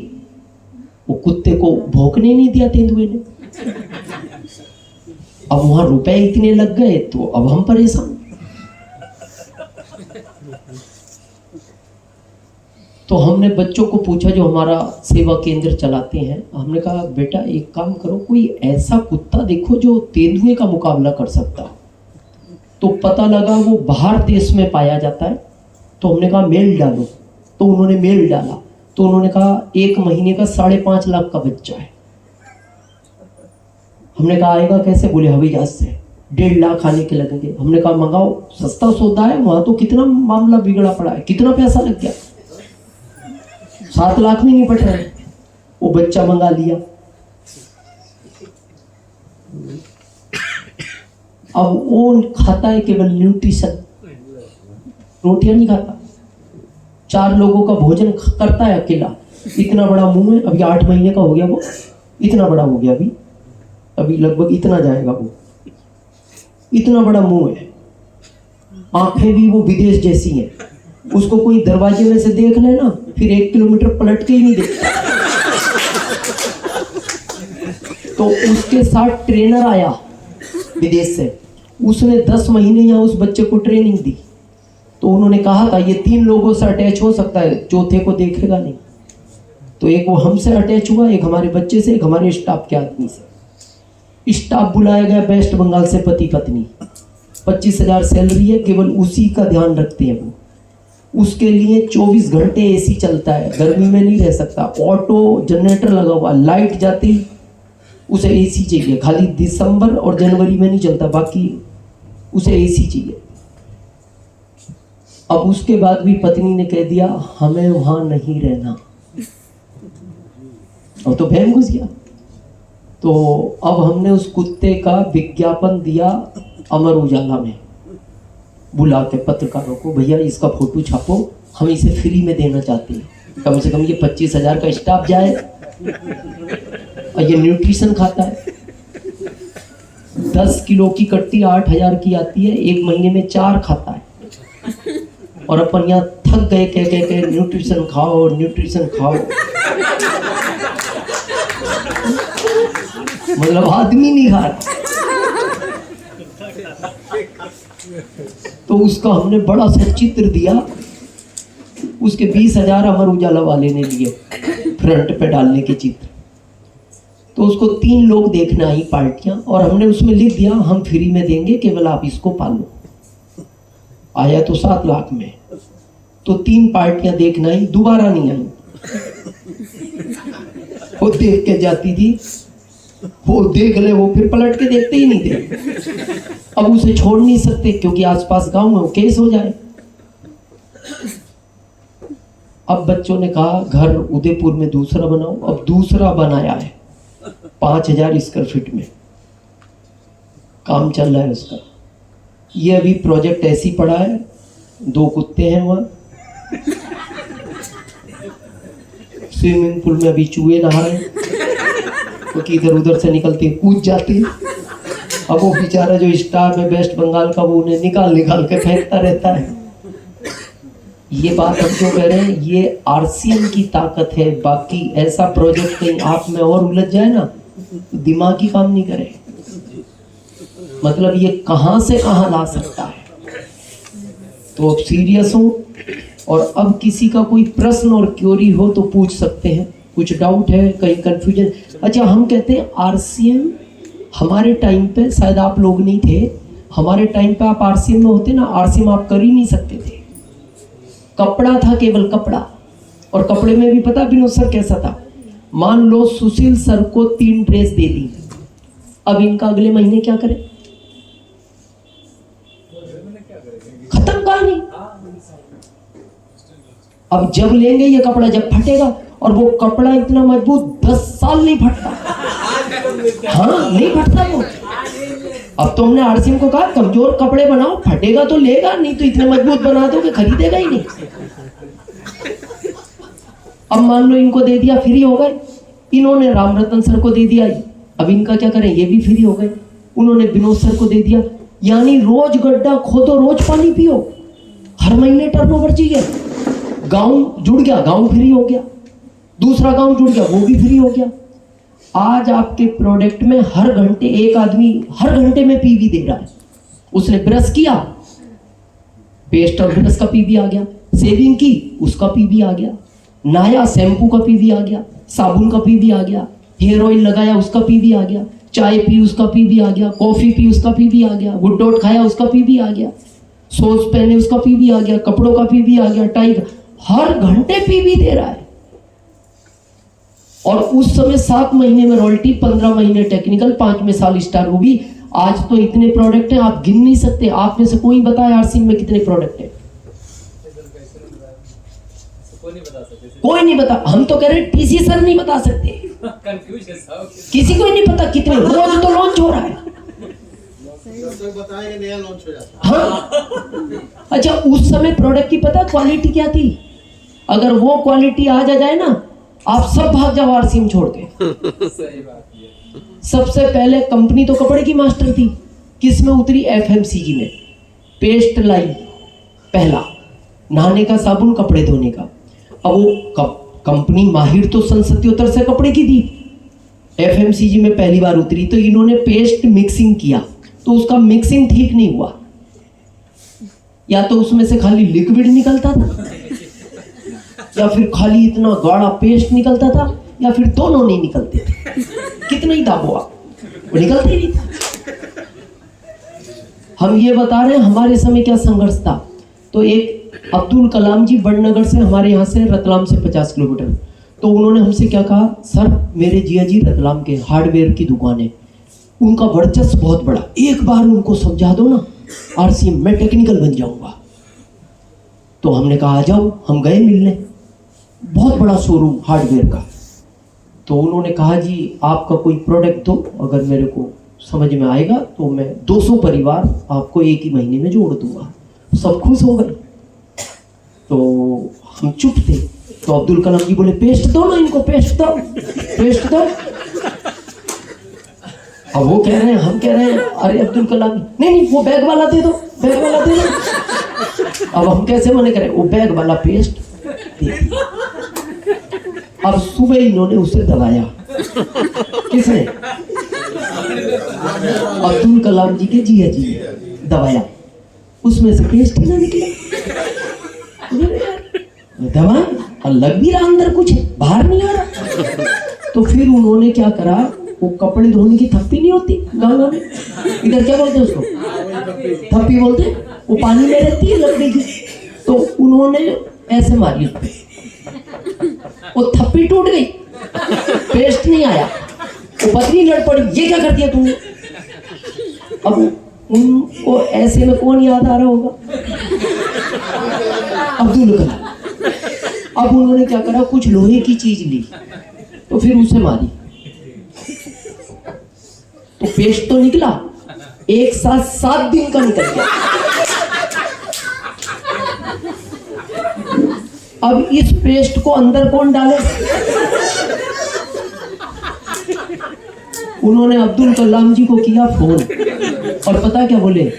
Speaker 1: वो कुत्ते को भौंकने नहीं दिया तेंदुए ने। अब वहां रुपए इतने लग गए तो अब हम परेशान। तो हमने बच्चों को पूछा जो हमारा सेवा केंद्र चलाते हैं, हमने कहा बेटा एक काम करो, कोई ऐसा कुत्ता देखो जो तेंदुए का मुकाबला कर सकता। तो पता लगा वो बाहर देश में पाया जाता है। तो हमने कहा मेल डालो। तो उन्होंने मेल डाला। तो उन्होंने कहा 1 महीने का 5.5 लाख का बच्चा है। हमने कहा आएगा कैसे? बोले हवाई जहाज से, 1.5 लाख आने के लगेंगे। हमने कहा मंगाओ, सस्ता सौदा है। वहां तो कितना मामला बिगड़ा पड़ा है, कितना पैसा लग गया, 7 लाख में नहीं पड़ रहा है। वो बच्चा मंगा लिया। अब वो खाता है केवल न्यूट्रिशन, रोटियां नहीं खाता। 4 लोगों का भोजन करता है अकेला। इतना बड़ा मुंह है, अभी 8 महीने का हो गया, वो इतना बड़ा हो गया, अभी लगभग इतना जाएगा। वो इतना बड़ा मुंह है, आंखें भी वो विदेश जैसी हैं। उसको कोई दरवाजे में से देख ले ना, फिर 1 किलोमीटर पलट के ही नहीं देखता। तो उसके साथ ट्रेनर आया विदेश से, उसने 10 महीने यहाँ उस बच्चे को ट्रेनिंग दी। तो उन्होंने कहा था ये 3 लोगों से अटैच हो सकता है, चौथे को देखेगा नहीं। तो एक वो हमसे अटैच हुआ, एक हमारे बच्चे से, एक हमारे स्टाफ के आदमी से। स्टाफ बुलाया गया वेस्ट बंगाल से, पति पत्नी, 25,000 सैलरी है, केवल उसी का ध्यान रखते हैं वो। उसके लिए 24 घंटे एसी चलता है, गर्मी में नहीं रह सकता। ऑटो जनरेटर लगा हुआ, लाइट जाती उसे एसी चाहिए, खाली दिसंबर और जनवरी में नहीं चलता, बाकी उसे एसी चाहिए। अब उसके बाद भी पत्नी ने कह दिया हमें वहां नहीं रहना, अब तो बहन घुस गया। तो अब हमने उस कुत्ते का विज्ञापन दिया अमर उजाला में, बुला के पत्रकारों को, भैया इसका फोटो छापो, हम इसे फ्री में देना चाहते हैं, कम से कम ये 25,000 का स्टाफ जाए और ये न्यूट्रिशन खाता है। 10 किलो की कट्टी 8,000 की आती है, 1 महीने में 4 खाता है। और अपन यहाँ थक गए कह के न्यूट्रिशन खाओ न्यूट्रिशन खाओ। मतलब आदमी नहीं खा। तो उसका हमने बड़ा सा चित्र दिया, उसके 20,000 अमर उजाला वाले ने लिए फ्रंट पे डालने के चित्र। तो उसको 3 लोग देखना ही पार्टियां, और हमने उसमें लिख दिया हम फ्री में देंगे, केवल आप इसको पालो। आया तो 7 लाख में। तो 3 पार्टियां देखना ही, दोबारा नहीं आई। वो देख के जाती थी, वो देख ले, वो फिर पलट के देखते ही नहीं थे। अब उसे छोड़ नहीं सकते क्योंकि आसपास गांव में केस हो जाए। अब बच्चों ने कहा घर उदयपुर में दूसरा बनाओ। अब दूसरा बनाया है 5,000 स्क्वायर फीट में, काम चल रहा है उसका। ये अभी प्रोजेक्ट ऐसे ही पड़ा है, 2 कुत्ते हैं वहां, स्विमिंग पूल में अभी चूहे नहा रहे हैं क्योंकि इधर उधर से निकलते कूद जाते हैं। अब वो बेचारा जो स्टाफ है वेस्ट बंगाल का, वो उन्हें निकाल के फेंकता रहता है। ये बात हम जो कह रहे हैं, ये आरसीएम की ताकत है। बाकी ऐसा प्रोजेक्ट कहीं आप में और उलझ जाए ना, दिमाग ही काम नहीं करे। मतलब ये कहां से कहां ला सकता है। तो अब सीरियस हो, और अब किसी का कोई प्रश्न और क्वेरी हो तो पूछ सकते हैं। कुछ डाउट है, कहीं कंफ्यूजन। अच्छा, हम कहते हैं आरसीएम, हमारे टाइम पे शायद आप लोग नहीं थे, हमारे टाइम पे आप आरसीएम में होते ना, आरसीएम आप कर ही नहीं सकते थे। कपड़ा था, केवल कपड़ा। और कपड़े में भी पता विनोद सर कैसा था, मान लो सुशील सर को 3 ड्रेस दे दी, अब इनका अगले महीने क्या करें? खत्म कहानी। अब जब लेंगे ये कपड़ा, जब फटेगा, और वो कपड़ा इतना मजबूत 10 साल नहीं फटता। हाँ, नहीं फटता वो। अब तो हमने आरसीएम को कहा कमजोर कपड़े बनाओ, फटेगा तो लेगा, नहीं तो इतने मजबूत बना दो कि खरीदेगा ही नहीं। अब मान लो इनको दे दिया, फ्री हो गए। इन्होंने राम रतन सर को दे दिया, अब इनका क्या करें, ये भी फ्री हो गए। उन्होंने विनोद सर को दे दिया, यानी रोज गड्ढा खोदो, रोज पानी पियो, हर महीने टर्नओवर चाहिए। गांव जुड़ गया, गांव फ्री हो गया। दूसरा गांव जुड़ गया, वो भी फ्री हो गया। आज आपके प्रोडक्ट में हर घंटे एक आदमी हर घंटे में पीवी दे रहा है। उसने ब्रश किया, पेस्ट और ब्रश का पीवी आ गया। शेविंग की, उसका पीवी आ गया। नहाया, शैम्पू का पीवी आ गया। साबुन का पीवी आ गया। हेयर ऑयल लगाया, उसका पीवी आ गया। चाय पी, उसका पीवी आ गया। कॉफी पी, उसका पीवी आ गया। गुड्डोट खाया, उसका पीवी आ गया। सॉस पहने, उसका पीवी आ गया। कपड़ों का पीवी आ गया। टाई का, हर घंटे पीवी दे रहा है। और उस समय 7 महीने में रॉयल्टी, 15 महीने टेक्निकल, 5वें साल स्टार होगी। आज तो इतने प्रोडक्ट हैं आप गिन नहीं सकते। आप में से कोई बताए आरसीएम में कितने प्रोडक्ट हैं? कोई नहीं बता। हम तो कह रहे हैं टीसी सर नहीं बता सकते, किसी को ही नहीं पता कितने। रोज तो लॉन्च हो रहा है। नया लॉन्च हो जाता है। हाँ, अच्छा, उस समय प्रोडक्ट की पता क्वालिटी क्या थी? अगर वो क्वालिटी आ जाए ना, आप सब भाग जाओ आरसीएम छोड़ के। सही बात है। सबसे पहले कंपनी तो कपड़े की मास्टर थी, किस में उतरी? एफएमसीजी में। पेस्ट लाई पहला, नहाने का साबुन, कपड़े धोने का। अब वो कंपनी माहिर तो सन 77 से कपड़े की थी, एफएमसीजी में पहली बार उतरी, तो इन्होंने पेस्ट मिक्सिंग किया, तो उसका मिक्सिंग ठीक नहीं हुआ। या तो उसमें से खाली लिक्विड निकलता था, या फिर खाली इतना गाढ़ा पेस्ट निकलता था, या फिर दोनों नहीं निकलते थे। कितना ही दाबो आप, वो निकलता ही नहीं था। हम ये बता रहे हैं हमारे समय क्या संघर्ष था। तो एक अब्दुल कलाम जी बड़नगर से, हमारे यहाँ से रतलाम से 50 किलोमीटर, तो उन्होंने हमसे क्या कहा, सर मेरे जिया जी रतलाम के हार्डवेयर की दुकान है, उनका वर्चस्व बहुत बड़ा, एक बार उनको समझा दो ना आरसीएम, मैं टेक्निकल बन जाऊंगा। तो हमने कहा आ जाओ, हम गए मिलने, बहुत बड़ा शोरूम हार्डवेयर का। तो उन्होंने कहा जी आपका कोई प्रोडक्ट दो, अगर मेरे को समझ में आएगा तो मैं 200 परिवार आपको एक ही महीने में जोड़ दूंगा। सब खुश हो गए। तो हम चुप थे, तो अब्दुल कलाम जी बोले पेस्ट दो ना इनको, पेस्ट दो, पेस्ट दो। अब वो कह रहे हैं, हम कह रहे हैं अरे अब्दुल कलाम नहीं वो बैग वाला दे दो, बैग वाला दे दो। अब हम कैसे मने करें, वो बैग वाला पेस्ट दे दिया। अब सुबह इन्होंने उसे दबाया, किसने, अब्दुल कलाम जी के जिया जी ने दबाया, उसमें से पेस्ट ही ना निकला। दवा और लग भी रहा अंदर, कुछ बाहर नहीं आ रहा। तो फिर उन्होंने क्या करा, वो कपड़े धोने की थप्पी नहीं होती गाँव में, इधर क्या बोलते हैं उसको, थप्पी बोलते हैं, वो पानी में रहती है लकड़ी की, तो उन्होंने ऐसे मारी उस पे, वो थप्पी टूट गई, पेस्ट नहीं आया, वो पत्नी लड़ पड़ी, ये क्या कर दिया तुमने। अब उनको ऐसे में कौन याद आ रहा होगा, अब्दुल कलाम। अब उन्होंने क्या करा, कुछ लोहे की चीज ली, तो फिर उसे मारी, तो पेस्ट तो निकला, एक साथ 7 दिन का निकल गया। अब इस पेस्ट को अंदर कौन डाले, उन्होंने अब्दुल कलाम जी को किया फोन, और पता क्या बोले,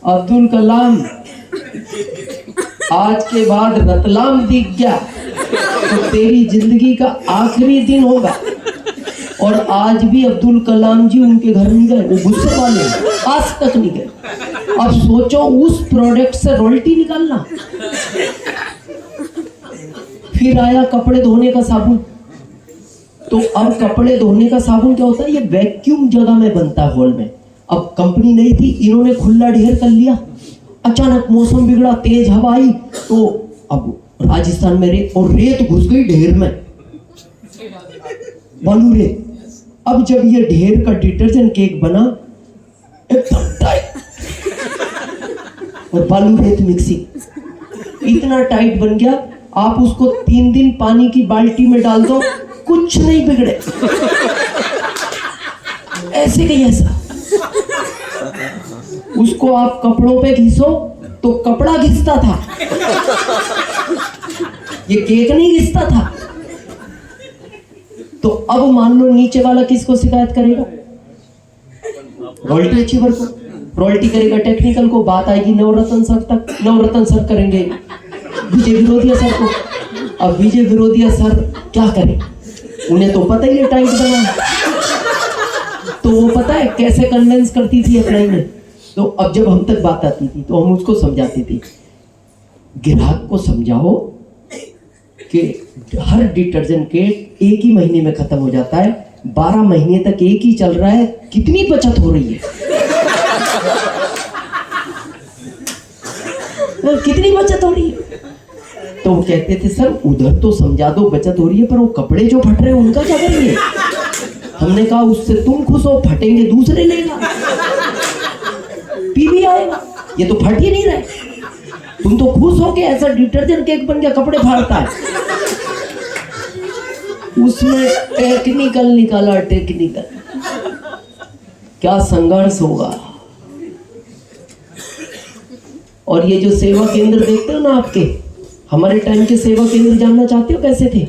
Speaker 1: अब्दुल कलाम आज के बाद रतलाम दिख गया तो तेरी जिंदगी का आखिरी दिन होगा। और आज भी अब्दुल कलाम जी उनके घर नहीं गए, वो गुस्से वाले, आज तक नहीं गए। अब सोचो उस प्रोडक्ट से रॉयल्टी निकालना। फिर आया कपड़े धोने का साबुन, तो अब कपड़े धोने का साबुन क्या होता है, ये वैक्यूम जगह में बनता है हॉल में। अब कंपनी नहीं थी, इन्होंने खुला ढेर कर लिया, अचानक मौसम बिगड़ा, तेज हवा आई, तो अब राजस्थान में रेत, और रेत घुस गई ढेर में, बालू रेत। अब जब ये ढेर का डिटर्जेंट केक बना, एकदम टाइट, और बालू रेत मिक्सिंग इतना टाइट बन गया, आप उसको 3 दिन पानी की बाल्टी में डाल दो, कुछ नहीं बिगड़े, ऐसे कहीं ऐसा। उसको आप कपड़ों पे घिसो तो कपड़ा घिसता था, ये केक नहीं घिसता था। तो अब मान लो नीचे वाला किसको शिकायत करेगा, रॉयल्टी अचीवर को, रॉयल्टी करेगा टेक्निकल को, बात आएगी नवरत्न सर तक, नवरत्न सर करेंगे विजय विरोधिया सर को। अब विजय विरोधिया सर क्या करें, उन्हें तो पता ही है टाइट बना, तो वो पता है कैसे कन्विंस करती थी अप्लाई में। तो अब जब हम तक बात आती थी तो हम उसको समझाते थे, ग्राहक को समझाओ कि हर डिटर्जेंट के 1 ही महीने में खत्म हो जाता है, 12 महीने तक एक ही चल रहा है, कितनी बचत हो रही है, कितनी बचत हो रही है। तो वो कहते थे सर उधर तो समझा दो बचत हो रही है, पर वो कपड़े जो फट रहे हैं उनका क्या करेंगे। हमने कहा उससे तुम खुश हो, फटेंगे दूसरे लेगा, पी भी आएगा, ये तो फट ही नहीं रहे, तुम तो खुश हो के ऐसा डिटर्जेंट केक बन गया, कपड़े फाड़ता है। उसमें टेक्निकल निकाला, टेक्निकल, क्या संघर्ष होगा। और ये जो सेवा केंद्र देखते हो ना आपके, हमारे टाइम के सेवा केंद्र जानना चाहते हो कैसे थे।